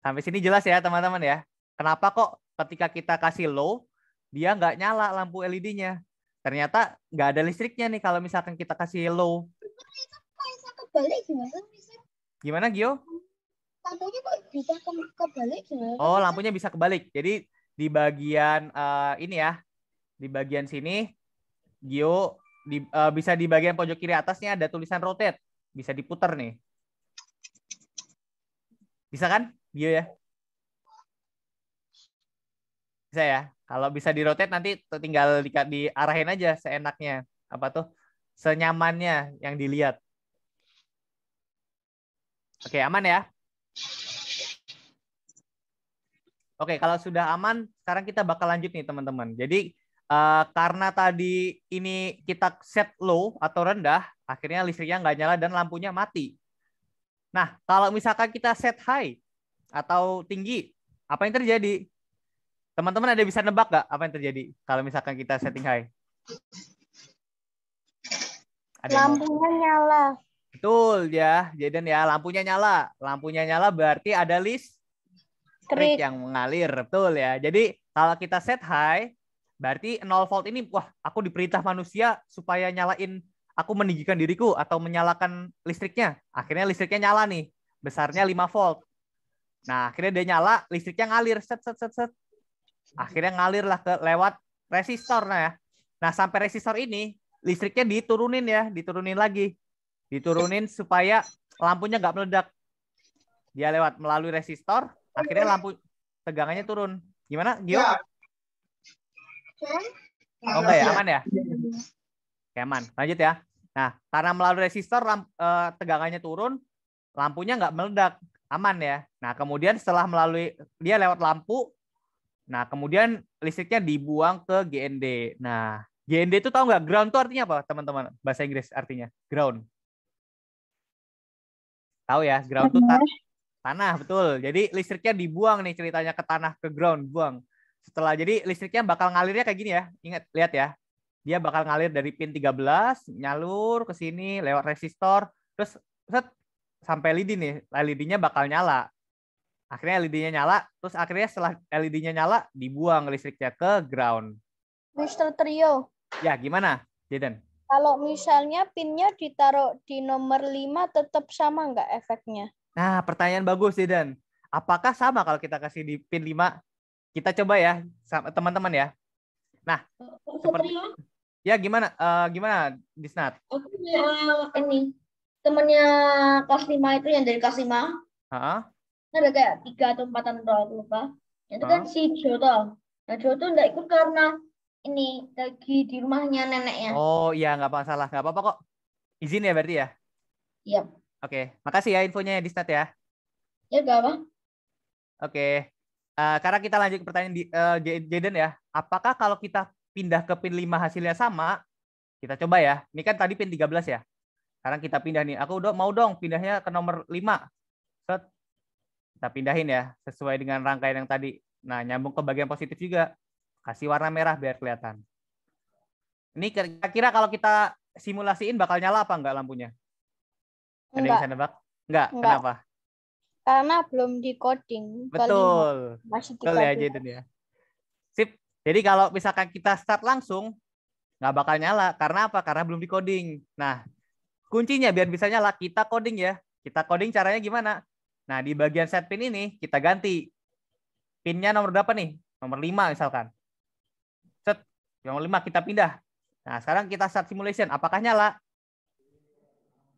Sampai sini jelas ya teman-teman ya. Kenapa kok ketika kita kasih low, dia nggak nyala lampu LED-nya. Ternyata nggak ada listriknya nih kalau misalkan kita kasih low. Kebalik gimana? Gimana Gio? Lampunya kok bisa kebalik gimana? Oh, lampunya bisa kebalik. Jadi di bagian ini ya, di bagian sini, Gio bisa di bagian pojok kiri atasnya ada tulisan rotate. Bisa diputar nih. Bisa kan, Gio ya? Bisa ya. Kalau bisa di rotate nanti tinggal diarahin aja seenaknya. Apa tuh? Senyamannya yang dilihat. Oke, aman ya? Oke, kalau sudah aman, sekarang kita bakal lanjut nih teman-teman. Jadi karena tadi ini kita set low atau rendah, akhirnya listriknya nggak nyala dan lampunya mati. Nah, kalau misalkan kita set high atau tinggi, apa yang terjadi? Teman-teman ada bisa nebak nggak apa yang terjadi kalau misalkan kita setting high? Lampunya nyala. Betul ya, Jaden ya, lampunya nyala. Lampunya nyala berarti ada listrik yang mengalir, betul ya. Jadi kalau kita set high, berarti 0 volt ini, wah, aku diperintah manusia supaya nyalain, aku meninggikan diriku atau menyalakan listriknya. Akhirnya listriknya nyala nih, besarnya 5 volt. Nah, akhirnya dia nyala, listriknya ngalir, set. Akhirnya ngalir lah lewat resistor. Nah, sampai resistor ini, listriknya diturunin lagi. Diturunin supaya lampunya nggak meledak. Dia lewat melalui resistor, akhirnya lampu tegangannya turun. Gimana, Gio? Oh enggak ya, aman ya? Oke, aman. Lanjut ya. Nah, karena melalui resistor tegangannya turun, lampunya nggak meledak, aman ya. Nah, kemudian setelah melalui dia lewat lampu, nah kemudian listriknya dibuang ke GND. Nah, GND itu tahu nggak? Ground itu artinya apa, teman-teman? Bahasa Inggris artinya ground. Tahu ya, ground itu tanah, betul. Jadi listriknya dibuang nih ceritanya ke tanah, ke ground, buang. jadi listriknya bakal ngalirnya kayak gini ya. Ingat, lihat ya. Dia bakal ngalir dari pin 13, nyalur ke sini lewat resistor, terus set, sampai LED nih. LED-nya bakal nyala. Akhirnya LED-nya nyala, terus akhirnya setelah LED-nya nyala, dibuang listriknya ke ground. Mr. Trio. Ya, gimana, Jaden? Kalau misalnya pinnya ditaruh di nomor 5 tetap sama nggak efeknya? Nah, pertanyaan bagus, Jaden. Apakah sama kalau kita kasih di pin 5? Kita coba ya, teman-teman ya. Nah, seperti ya gimana gimana Disnat? Aku ini temennya kelas 5 itu yang dari kelas 5. Heeh. Ada kayak 3 atau 4 tahun aku lupa. Itu kan si Joto. Nah, Joto enggak ikut karena ini lagi di rumahnya neneknya. Oh iya, nggak masalah, nggak apa-apa kok. Izin ya berarti ya? Iya. Oke, makasih ya infonya ya Disnat ya. Ya gak apa. Oke, karena kita lanjut ke pertanyaan Jaden ya. Apakah kalau kita pindah ke pin 5 hasilnya sama? Kita coba ya. Ini kan tadi pin 13 ya. Sekarang kita pindah nih. Aku udah mau dong pindahnya ke nomor 5. Set. Kita pindahin ya, sesuai dengan rangkaian yang tadi. Nah, nyambung ke bagian positif juga. Kasih warna merah biar kelihatan. Ini kira-kira kalau kita simulasiin bakal nyala apa enggak lampunya? Ada yang bisa nebak? Enggak. Kenapa? Karena belum di coding. Betul. Masih betul ya, Jaden ya. Sip. Jadi kalau misalkan kita start langsung, nggak bakal nyala. Karena apa? Karena belum di coding. Nah, kuncinya biar bisa nyala, kita coding ya. Kita coding caranya gimana? Nah, di bagian set pin ini kita ganti. Pinnya nomor berapa nih? Nomor 5 misalkan. Set, nomor 5 kita pindah. Nah, sekarang kita start simulation. Apakah nyala?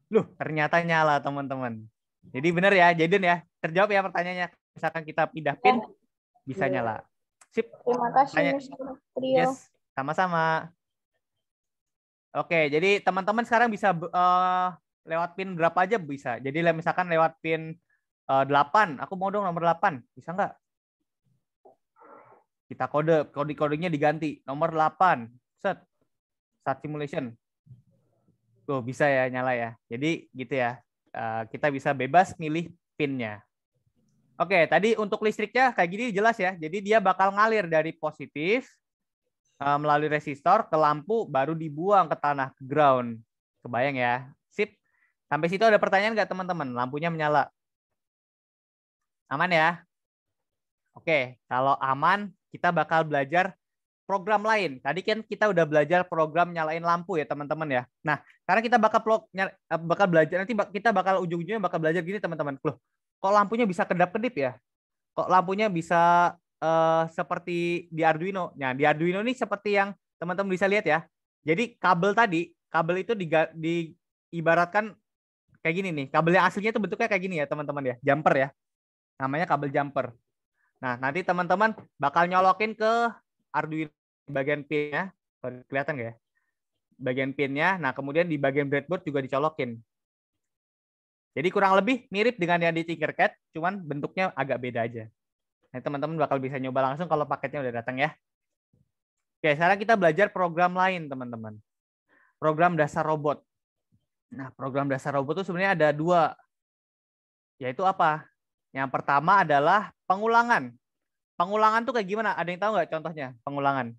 Loh, ternyata nyala, teman-teman. Jadi benar ya, Jaden ya. Terjawab ya pertanyaannya. Misalkan kita pindah pin, bisa nyala. Sip. Terima kasih, Mr. Trio. Yes, sama-sama. Oke, jadi teman-teman sekarang bisa lewat pin berapa aja bisa. Jadi misalkan lewat pin 8, aku mau dong nomor 8. Bisa nggak? Kita kodenya diganti. Nomor 8. Set. Start simulation. Tuh, bisa ya nyala ya. Jadi gitu ya. Kita bisa bebas milih pinnya. Oke, tadi untuk listriknya kayak gini jelas ya. Jadi dia bakal ngalir dari positif melalui resistor ke lampu, baru dibuang ke tanah, ke ground. Kebayang ya? Sip. Sampai situ ada pertanyaan nggak teman-teman? Lampunya menyala. Aman ya? Oke, kalau aman, kita bakal belajar program lain. Tadi kan kita udah belajar program nyalain lampu ya teman-teman ya. Nah, karena kita bakal belajar, nanti kita bakal ujung-ujungnya bakal belajar gini teman-teman. Loh, kok lampunya bisa kedap-kedip ya? Kok lampunya bisa seperti di Arduino? Nah, di Arduino ini seperti yang teman-teman bisa lihat ya. Jadi kabel itu diibaratkan kayak gini nih. Kabel yang aslinya itu bentuknya kayak gini ya teman-teman ya. Jumper ya. Namanya kabel jumper. Nah, nanti teman-teman bakal nyolokin ke Arduino bagian pinnya. Kelihatan nggak ya? Bagian pinnya. Nah, kemudian di bagian breadboard juga dicolokin. Jadi kurang lebih mirip dengan yang di Tinkercad, cuman bentuknya agak beda aja. Nah, teman-teman bakal bisa nyoba langsung kalau paketnya udah datang ya. Oke, sekarang kita belajar program lain, teman-teman. Program dasar robot. Nah, program dasar robot itu sebenarnya ada 2. Yaitu apa? Yang pertama adalah pengulangan. Pengulangan tuh kayak gimana? Ada yang tahu nggak contohnya pengulangan?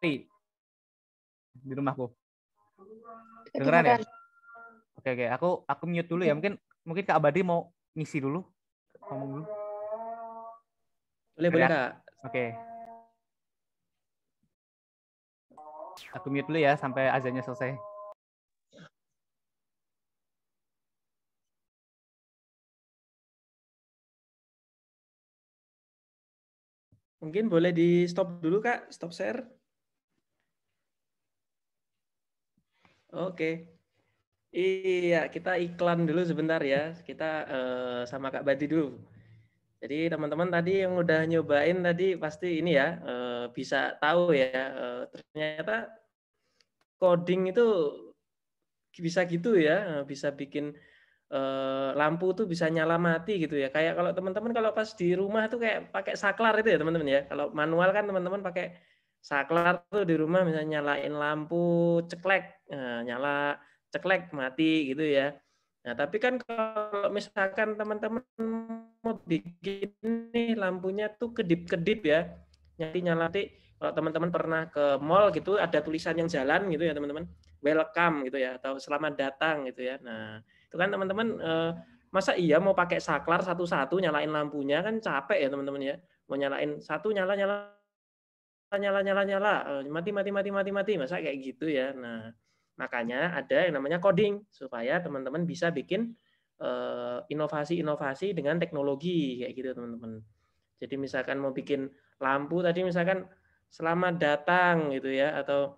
Di rumahku. Dengeran ya? Oke, aku mute dulu ya. Mungkin Kak Abadi mau ngisi dulu. Ngomong dulu. Boleh Kak. Oke. Aku mute dulu ya sampai azannya selesai. Mungkin boleh di stop dulu Kak, stop share. Oke. Iya, kita iklan dulu sebentar ya. Kita sama Kak Badi dulu. Jadi teman-teman tadi yang udah nyobain tadi pasti ini ya bisa tahu ya ternyata coding itu bisa gitu ya, bisa bikin lampu tuh bisa nyala mati gitu ya. Kayak kalau teman-teman kalau pas di rumah tuh kayak pakai saklar itu ya teman-teman ya. Kalau manual kan teman-teman pakai saklar tuh di rumah misalnya nyalain lampu ceklek, nyala ceklek mati gitu ya. Nah, tapi kan kalau misalkan teman-teman mau bikin nih lampunya tuh kedip-kedip ya. Nanti kalau teman-teman pernah ke mall gitu ada tulisan yang jalan gitu ya teman-teman, welcome gitu ya atau selamat datang gitu ya. Nah itu kan teman-teman masa iya mau pakai saklar satu-satu nyalain lampunya kan capek ya teman-teman ya. Mau nyalain satu nyala mati masa kayak gitu ya. Nah makanya ada yang namanya coding supaya teman-teman bisa bikin inovasi-inovasi dengan teknologi kayak gitu teman-teman. Jadi misalkan mau bikin lampu tadi misalkan selamat datang gitu ya atau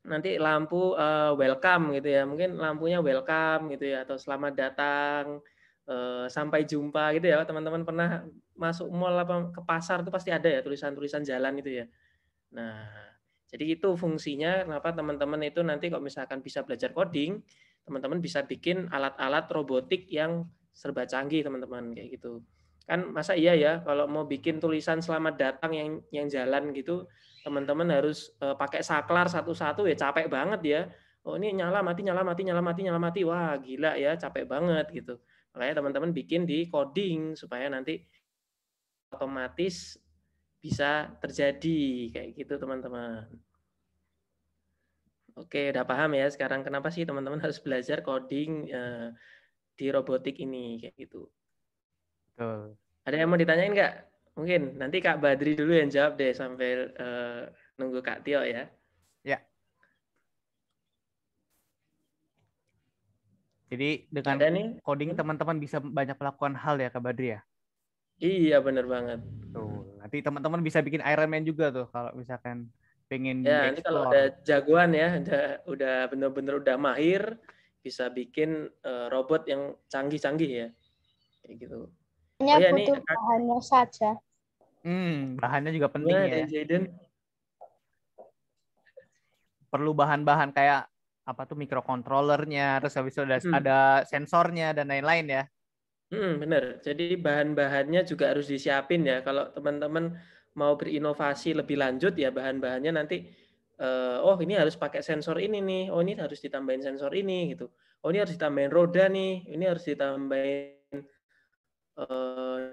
nanti lampu welcome gitu ya. Mungkin lampunya welcome gitu ya atau selamat datang sampai jumpa gitu ya. Teman-teman pernah masuk mall apa ke pasar itu pasti ada ya tulisan-tulisan jalan itu ya. Nah, jadi itu fungsinya kenapa teman-teman itu nanti kalau misalkan bisa belajar coding, teman-teman bisa bikin alat-alat robotik yang serba canggih teman-teman kayak gitu. Kan masa iya ya kalau mau bikin tulisan selamat datang yang jalan gitu, teman-teman harus pakai saklar satu-satu ya capek banget ya. Oh ini nyala mati nyala mati nyala mati nyala mati. Wah, gila ya, capek banget gitu. Makanya teman-teman bikin di coding supaya nanti otomatis bisa terjadi kayak gitu teman-teman. Oke, udah paham ya sekarang kenapa sih teman-teman harus belajar coding di robotik ini kayak gitu. Betul. Ada yang mau ditanyain nggak? Mungkin nanti Kak Badri dulu yang jawab deh sambil nunggu Kak Tio ya. Ya. Jadi dengan coding teman-teman bisa banyak melakukan hal ya Kak Badri ya? Iya benar banget. Tuh, nanti teman-teman bisa bikin Iron Man juga tuh kalau misalkan pengen ya, ini kalau ada jagoan ya, udah benar-benar udah mahir, bisa bikin robot yang canggih-canggih ya. Kayak gitu. Hanya butuh bahannya saja. Bahannya juga penting ya. Jaden? Perlu bahan-bahan kayak apa tuh microcontrollernya, terus habis itu ada sensornya dan lain-lain ya. Benar. Jadi bahan-bahannya juga harus disiapin ya. Kalau teman-teman mau berinovasi lebih lanjut ya bahan-bahannya nanti oh ini harus pakai sensor ini nih. Oh ini harus ditambahin sensor ini gitu. Oh ini harus ditambahin roda nih. Ini harus ditambahin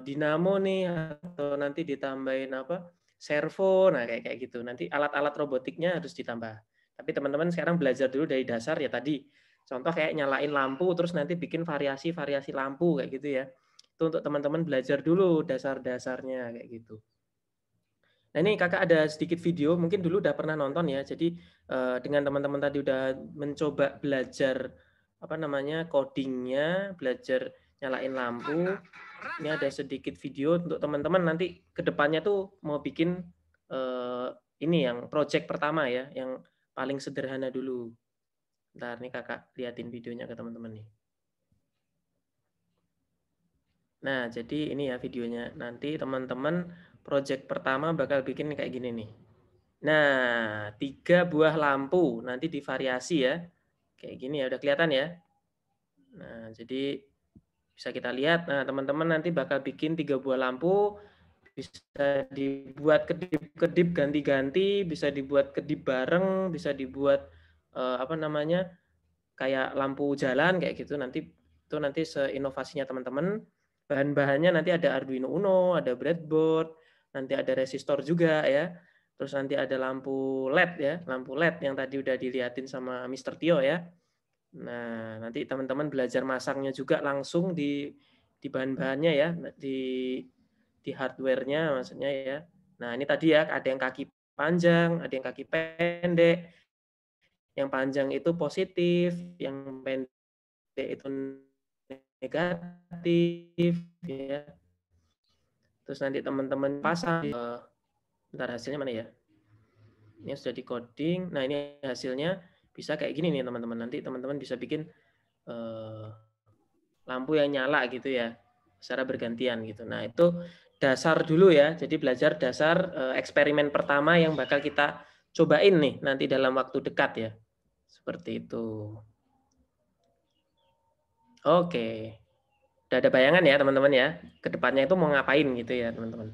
dinamo nih atau nanti ditambahin apa? Servo. Nah kayak gitu. Nanti alat-alat robotiknya harus ditambah. Tapi teman-teman sekarang belajar dulu dari dasar ya tadi. Contoh kayak nyalain lampu, terus nanti bikin variasi-variasi lampu kayak gitu ya. Itu untuk teman-teman belajar dulu dasar-dasarnya kayak gitu. Nah ini kakak ada sedikit video, mungkin dulu udah pernah nonton ya. Jadi dengan teman-teman tadi udah mencoba belajar apa namanya codingnya, belajar nyalain lampu. Ini ada sedikit video untuk teman-teman nanti kedepannya tuh mau bikin ini yang project pertama ya, yang paling sederhana dulu. Ntar nih kakak liatin videonya ke teman-teman nih. Nah, jadi ini ya videonya. Nanti teman-teman project pertama bakal bikin kayak gini nih. Nah, 3 buah lampu nanti divariasi ya. Kayak gini ya, udah kelihatan ya. Nah, jadi bisa kita lihat. Nah, teman-teman nanti bakal bikin 3 buah lampu. Bisa dibuat kedip-kedip ganti-ganti, bisa dibuat kedip bareng, bisa dibuat apa namanya? Kayak lampu jalan kayak gitu. Nanti itu nanti seinovasinya teman-teman. Bahan-bahannya nanti ada Arduino Uno, ada breadboard, nanti ada resistor juga ya. Terus nanti ada lampu LED ya, lampu LED yang tadi udah dilihatin sama Mr. Tio ya. Nah, nanti teman-teman belajar masangnya juga langsung di bahan-bahannya ya, di hardware-nya maksudnya ya. Nah, ini tadi ya ada yang kaki panjang, ada yang kaki pendek. Yang panjang itu positif, yang pendek itu negatif ya. Terus nanti teman-teman pasang bentar hasilnya mana ya? Ini sudah di coding. Nah, ini hasilnya bisa kayak gini nih teman-teman. Nanti teman-teman bisa bikin lampu yang nyala gitu ya. Secara bergantian gitu. Nah, itu dasar dulu ya. Jadi belajar dasar eksperimen pertama yang bakal kita cobain nih nanti dalam waktu dekat ya. Seperti itu. Oke. Udah ada bayangan ya teman-teman ya. Kedepannya itu mau ngapain gitu ya teman-teman.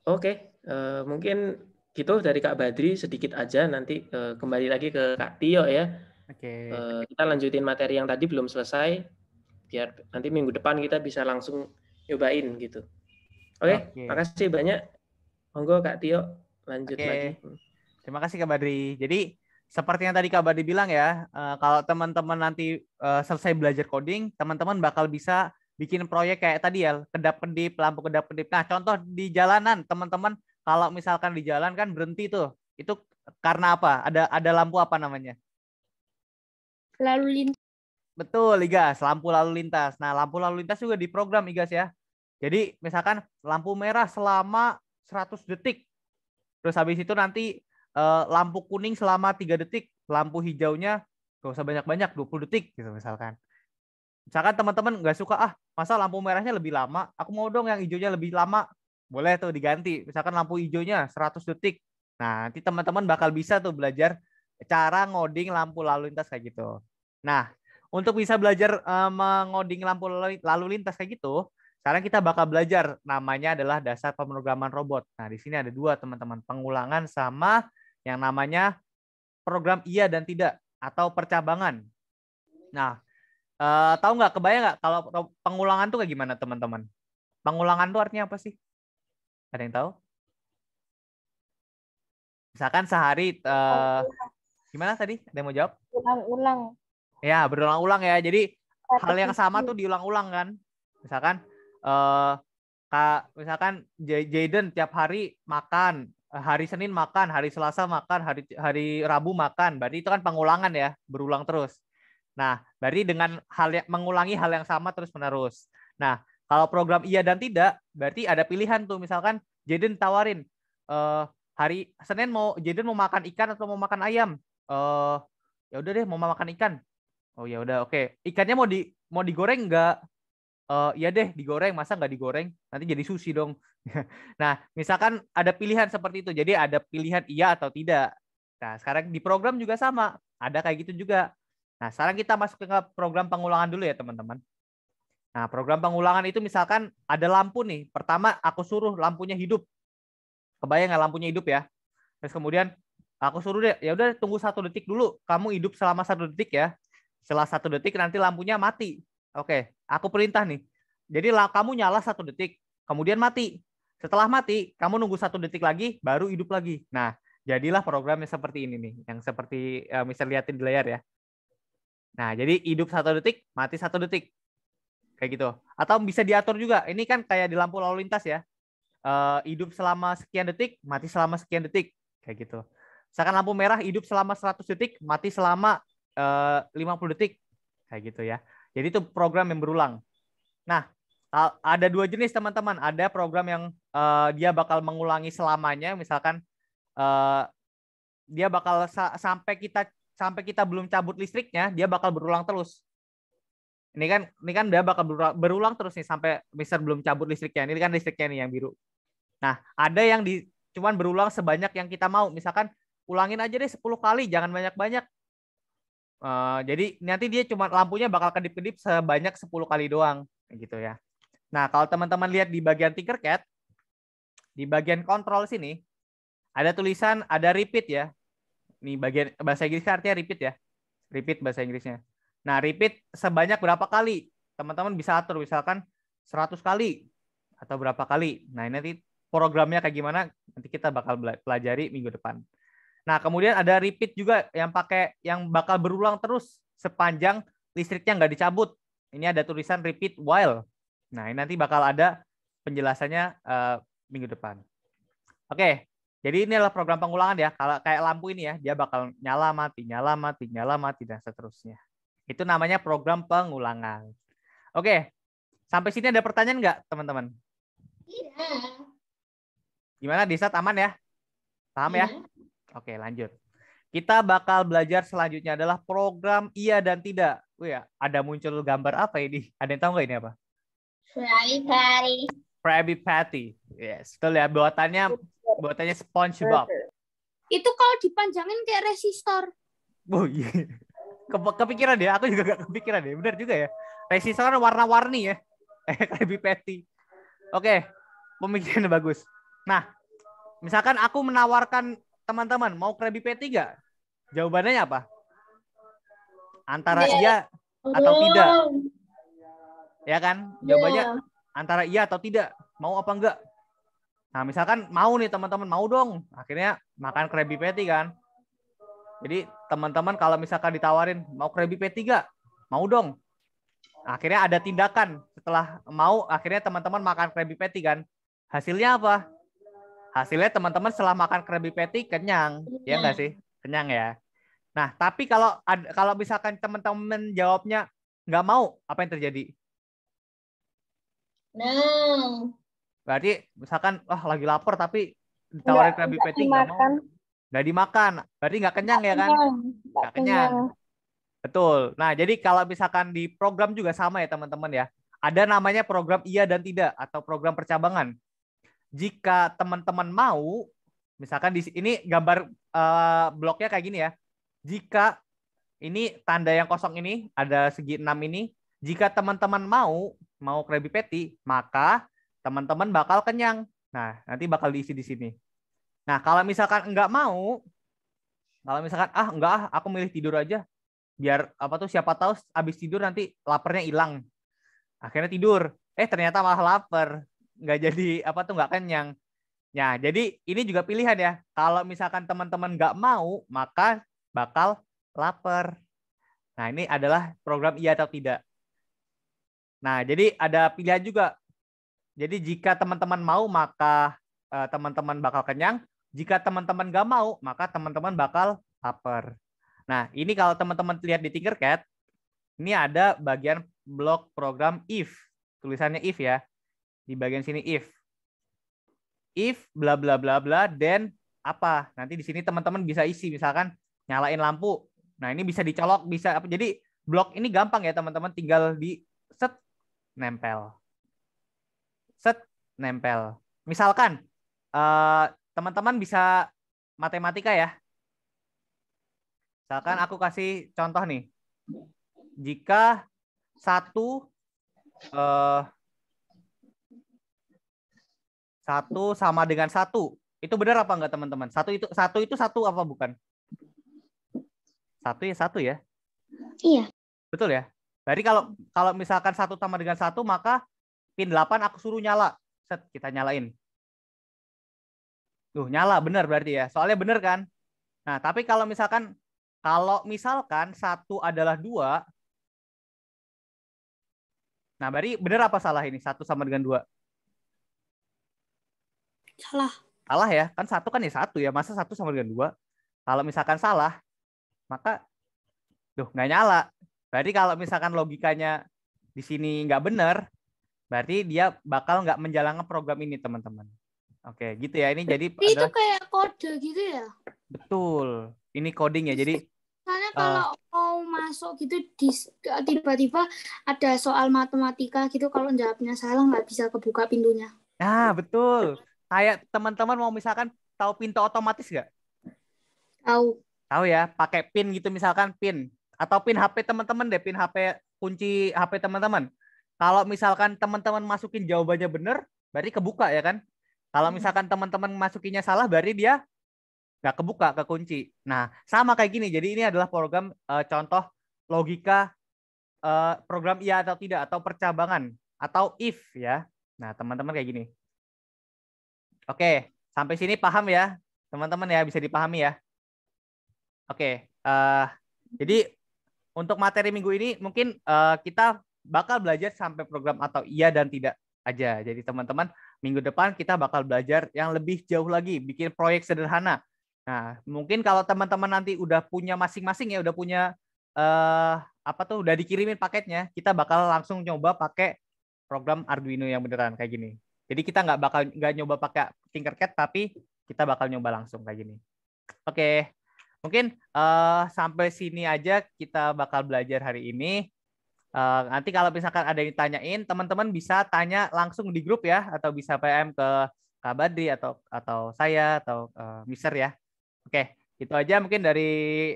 Oke. Mungkin gitu dari Kak Badri sedikit aja. Nanti kembali lagi ke Kak Tio ya. Oke. Kita lanjutin materi yang tadi belum selesai. biar nanti minggu depan kita bisa langsung nyobain gitu. Oke. Makasih banyak. Monggo Kak Tio lanjut lagi. Terima kasih Kak Badri. Jadi seperti yang tadi Kak Badri bilang ya, kalau teman-teman nanti selesai belajar coding, teman-teman bakal bisa bikin proyek kayak tadi ya, kedap-kedip, lampu kedap-kedip. Nah, contoh di jalanan, teman-teman kalau misalkan di jalan kan berhenti tuh, itu karena apa? Ada lampu apa namanya? Lalu lintas. Betul, Igas, lampu lalu lintas. Nah, lampu lalu lintas juga diprogram, Igas ya. Jadi, misalkan lampu merah selama 100 detik. Terus habis itu nanti lampu kuning selama 3 detik. Lampu hijaunya gak usah banyak-banyak, 20 detik gitu misalkan. Misalkan teman-teman nggak suka, masa lampu merahnya lebih lama, aku mau dong yang hijaunya lebih lama. Boleh tuh diganti. Misalkan lampu hijaunya 100 detik. Nah, nanti teman-teman bakal bisa tuh belajar cara ngoding lampu lalu lintas kayak gitu. Nah, untuk bisa belajar mengoding lampu lalu lintas kayak gitu, sekarang kita bakal belajar namanya adalah dasar pemrograman robot. Nah, di sini ada dua teman-teman, pengulangan sama yang namanya program iya dan tidak atau percabangan. Nah, tahu nggak, kebayang nggak kalau pengulangan tuh kayak gimana teman-teman? Pengulangan tuh artinya apa sih? Ada yang tahu? Misalkan sehari, gimana tadi? Ada yang mau jawab? Ulang-ulang. Ya, berulang-ulang ya. Jadi hal yang sama tuh diulang-ulang kan. Misalkan misalkan Jaden tiap hari makan, hari Senin makan, hari Selasa makan, hari Rabu makan. Berarti itu kan pengulangan ya, berulang terus. Nah, berarti dengan mengulangi hal yang sama terus-menerus. Nah, kalau program iya dan tidak, berarti ada pilihan tuh. Misalkan Jaden tawarin, hari Senin Jaden mau makan ikan atau mau makan ayam. Ya udah deh, mau makan ikan. Oh ya udah, oke. Ikannya mau digoreng nggak? Iya deh, digoreng. Masa nggak digoreng? Nanti jadi sushi dong. Nah, misalkan ada pilihan seperti itu. Jadi ada pilihan iya atau tidak. Nah, sekarang di program juga sama. Ada kayak gitu juga. Nah, sekarang kita masuk ke program pengulangan dulu ya, teman-teman. Nah, program pengulangan itu misalkan ada lampu nih. Pertama, aku suruh lampunya hidup. Kebayang nggak lampunya hidup ya? Terus kemudian aku suruh deh, ya udah tunggu 1 detik dulu. Kamu hidup selama 1 detik ya. Setelah 1 detik nanti lampunya mati. Oke, aku perintah nih. Jadi kamu nyala 1 detik, kemudian mati. Setelah mati, kamu nunggu 1 detik lagi, baru hidup lagi. Nah, jadilah programnya seperti ini nih, yang seperti bisa lihatin di layar ya. Nah, jadi hidup 1 detik, mati 1 detik. Kayak gitu. Atau bisa diatur juga. Ini kan kayak di lampu lalu lintas ya. Hidup selama sekian detik, mati selama sekian detik. Kayak gitu. Misalkan lampu merah hidup selama 100 detik, mati selama 50 detik. Kayak gitu ya. Jadi itu program yang berulang. Nah, ada 2 jenis teman-teman. Ada program yang dia bakal mengulangi selamanya. Misalkan dia bakal sampai kita belum cabut listriknya, dia bakal berulang terus. Ini kan dia bakal berulang terus nih sampai misal belum cabut listriknya. Ini kan listriknya nih yang biru. Nah, ada yang cuman berulang sebanyak yang kita mau. Misalkan ulangin aja deh 10 kali, jangan banyak-banyak. Jadi nanti dia cuma lampunya bakal kedip-kedip sebanyak 10 kali doang, gitu ya. Nah, kalau teman-teman lihat di bagian Tinkercad, di bagian kontrol sini ada tulisan, ada repeat ya. Ini bagian bahasa Inggrisnya artinya repeat ya. Repeat bahasa Inggrisnya. Nah, repeat sebanyak berapa kali? Teman-teman bisa atur, misalkan 100 kali atau berapa kali. Nah, ini nanti programnya kayak gimana nanti kita bakal pelajari minggu depan. Nah, kemudian ada repeat juga yang bakal berulang terus sepanjang listriknya nggak dicabut. Ini ada tulisan repeat while. Nah, ini nanti bakal ada penjelasannya minggu depan. Oke, jadi ini adalah program pengulangan ya. Kalau kayak lampu ini ya, dia bakal nyala mati, dan seterusnya. Itu namanya program pengulangan. Oke, sampai sini ada pertanyaan nggak, teman-teman? Iya. Gimana, Disat, aman ya? Paham ya? Oke, lanjut. Kita bakal belajar selanjutnya adalah program iya dan tidak. Wih, ada muncul gambar apa ini? Ada yang tahu nggak ini apa? Krabby Patty. Yes, betul ya. Buatannya SpongeBob. Itu kalau dipanjangin kayak resistor. Oh iya. Kepikiran ya, aku juga gak kepikiran ya. Benar juga ya. Resistor warna-warni ya. Krabby Patty. Oke, pemikirannya bagus. Nah, misalkan aku menawarkan teman-teman mau Krabby Patty nggak? Jawabannya apa? Antara iya atau tidak? Ya kan? Jawabannya antara iya atau tidak. Mau apa enggak? Nah, misalkan mau nih teman-teman, mau dong. Akhirnya makan Krabby Patty kan. Jadi teman-teman kalau misalkan ditawarin, mau Krabby Patty enggak? Mau dong. Akhirnya ada tindakan. Setelah mau, akhirnya teman-teman makan Krabby Patty kan. Hasilnya apa? Hasilnya teman-teman setelah makan Krabby Patty kenyang. Ya enggak sih? Kenyang ya. Nah, tapi kalau misalkan teman-teman jawabnya nggak mau, apa yang terjadi? No. Berarti misalkan, lagi lapar tapi ditawarin Krabby Patty nggak mau. Nggak dimakan. Berarti nggak kenyang ya kan? Nggak kenyang. Betul. Nah, jadi kalau misalkan di program juga sama ya teman-teman ya. Ada namanya program iya dan tidak atau program percabangan. Jika teman-teman mau, misalkan ini gambar bloknya kayak gini ya. Jika ini tanda yang kosong ini ada segi 6 ini, jika teman-teman mau Krabby Patty, maka teman-teman bakal kenyang. Nah, nanti bakal diisi di sini. Nah, kalau misalkan enggak mau, kalau misalkan enggak, aku milih tidur aja. Biar siapa tahu habis tidur nanti laparnya hilang. Akhirnya tidur. Ternyata malah lapar. Enggak jadi enggak kenyang. Ya, jadi ini juga pilihan ya. Kalau misalkan teman-teman enggak mau, maka bakal lapar. Nah, ini adalah program iya atau tidak. Nah, jadi ada pilihan juga. Jadi jika teman-teman mau, maka teman-teman bakal kenyang. Jika teman-teman nggak mau, maka teman-teman bakal lapar. Nah, ini kalau teman-teman lihat di Tinkercad, ini ada bagian blok program if. Tulisannya if ya. Di bagian sini if. If bla bla bla bla then apa? Nanti di sini teman-teman bisa isi misalkan nyalain lampu. Nah, ini bisa dicolok, bisa apa? Jadi blok ini gampang ya teman-teman, tinggal di set nempel. Set nempel. Misalkan teman-teman bisa matematika ya. Misalkan aku kasih contoh nih. Jika 1 sama dengan 1, itu benar apa enggak teman-teman? 1 itu 1 apa bukan? 1 ya 1 ya? Iya. Betul ya? Berarti kalau misalkan 1 sama dengan 1, maka pin 8 aku suruh nyala. Set, kita nyalain. Tuh, nyala benar berarti ya. Soalnya benar kan? Nah, tapi kalau misalkan 1 adalah 2, nah berarti benar apa salah ini? 1 sama dengan 2? Salah. Salah ya? Kan 1 kan ya 1 ya. Masa 1 sama dengan 2? Kalau misalkan salah, maka nggak nyala. Berarti kalau misalkan logikanya di sini nggak benar, berarti dia bakal nggak menjalankan program ini, teman-teman. Oke, gitu ya. Ini jadi itu kayak kode gitu ya? Betul. Ini coding ya. Jadi karena kalau mau masuk gitu tiba-tiba ada soal matematika gitu, kalau jawabnya salah nggak bisa kebuka pintunya. Nah, betul. Kayak teman-teman mau misalkan tahu pintu otomatis nggak? Tahu. Tahu ya, pakai pin gitu misalkan pin. Atau pin HP teman-teman deh, pin HP, kunci HP teman-teman. Kalau misalkan teman-teman masukin jawabannya benar, berarti kebuka ya kan? Kalau misalkan teman-teman masukinnya salah, berarti dia nggak kebuka, kekunci. Nah, sama kayak gini. Jadi ini adalah program contoh logika program iya atau tidak, atau percabangan, atau if ya. Nah, teman-teman kayak gini. Oke, sampai sini paham ya, teman-teman ya, bisa dipahami ya. Oke, jadi untuk materi minggu ini mungkin kita bakal belajar sampai program atau iya dan tidak aja. Jadi teman-teman, minggu depan kita bakal belajar yang lebih jauh lagi, bikin proyek sederhana. Nah, mungkin kalau teman-teman nanti udah punya masing-masing ya, udah punya udah dikirimin paketnya, kita bakal langsung nyoba pakai program Arduino yang beneran kayak gini. Jadi kita nggak nyoba pakai Tinkercad, tapi kita bakal nyoba langsung kayak gini. Oke, mungkin sampai sini aja kita bakal belajar hari ini. Nanti kalau misalkan ada yang ditanyain, teman-teman bisa tanya langsung di grup ya, atau bisa PM ke Kak Badri atau saya atau Mister ya. Oke, itu aja mungkin dari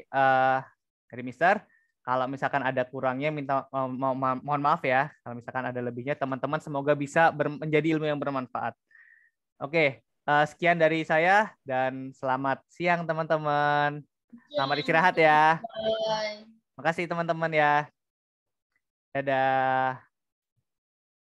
Mister. Kalau misalkan ada kurangnya mohon maaf ya. Kalau misalkan ada lebihnya, teman-teman semoga bisa menjadi ilmu yang bermanfaat. Oke, sekian dari saya dan selamat siang teman-teman. Selamat istirahat ya. Makasih teman-teman ya. Dadah.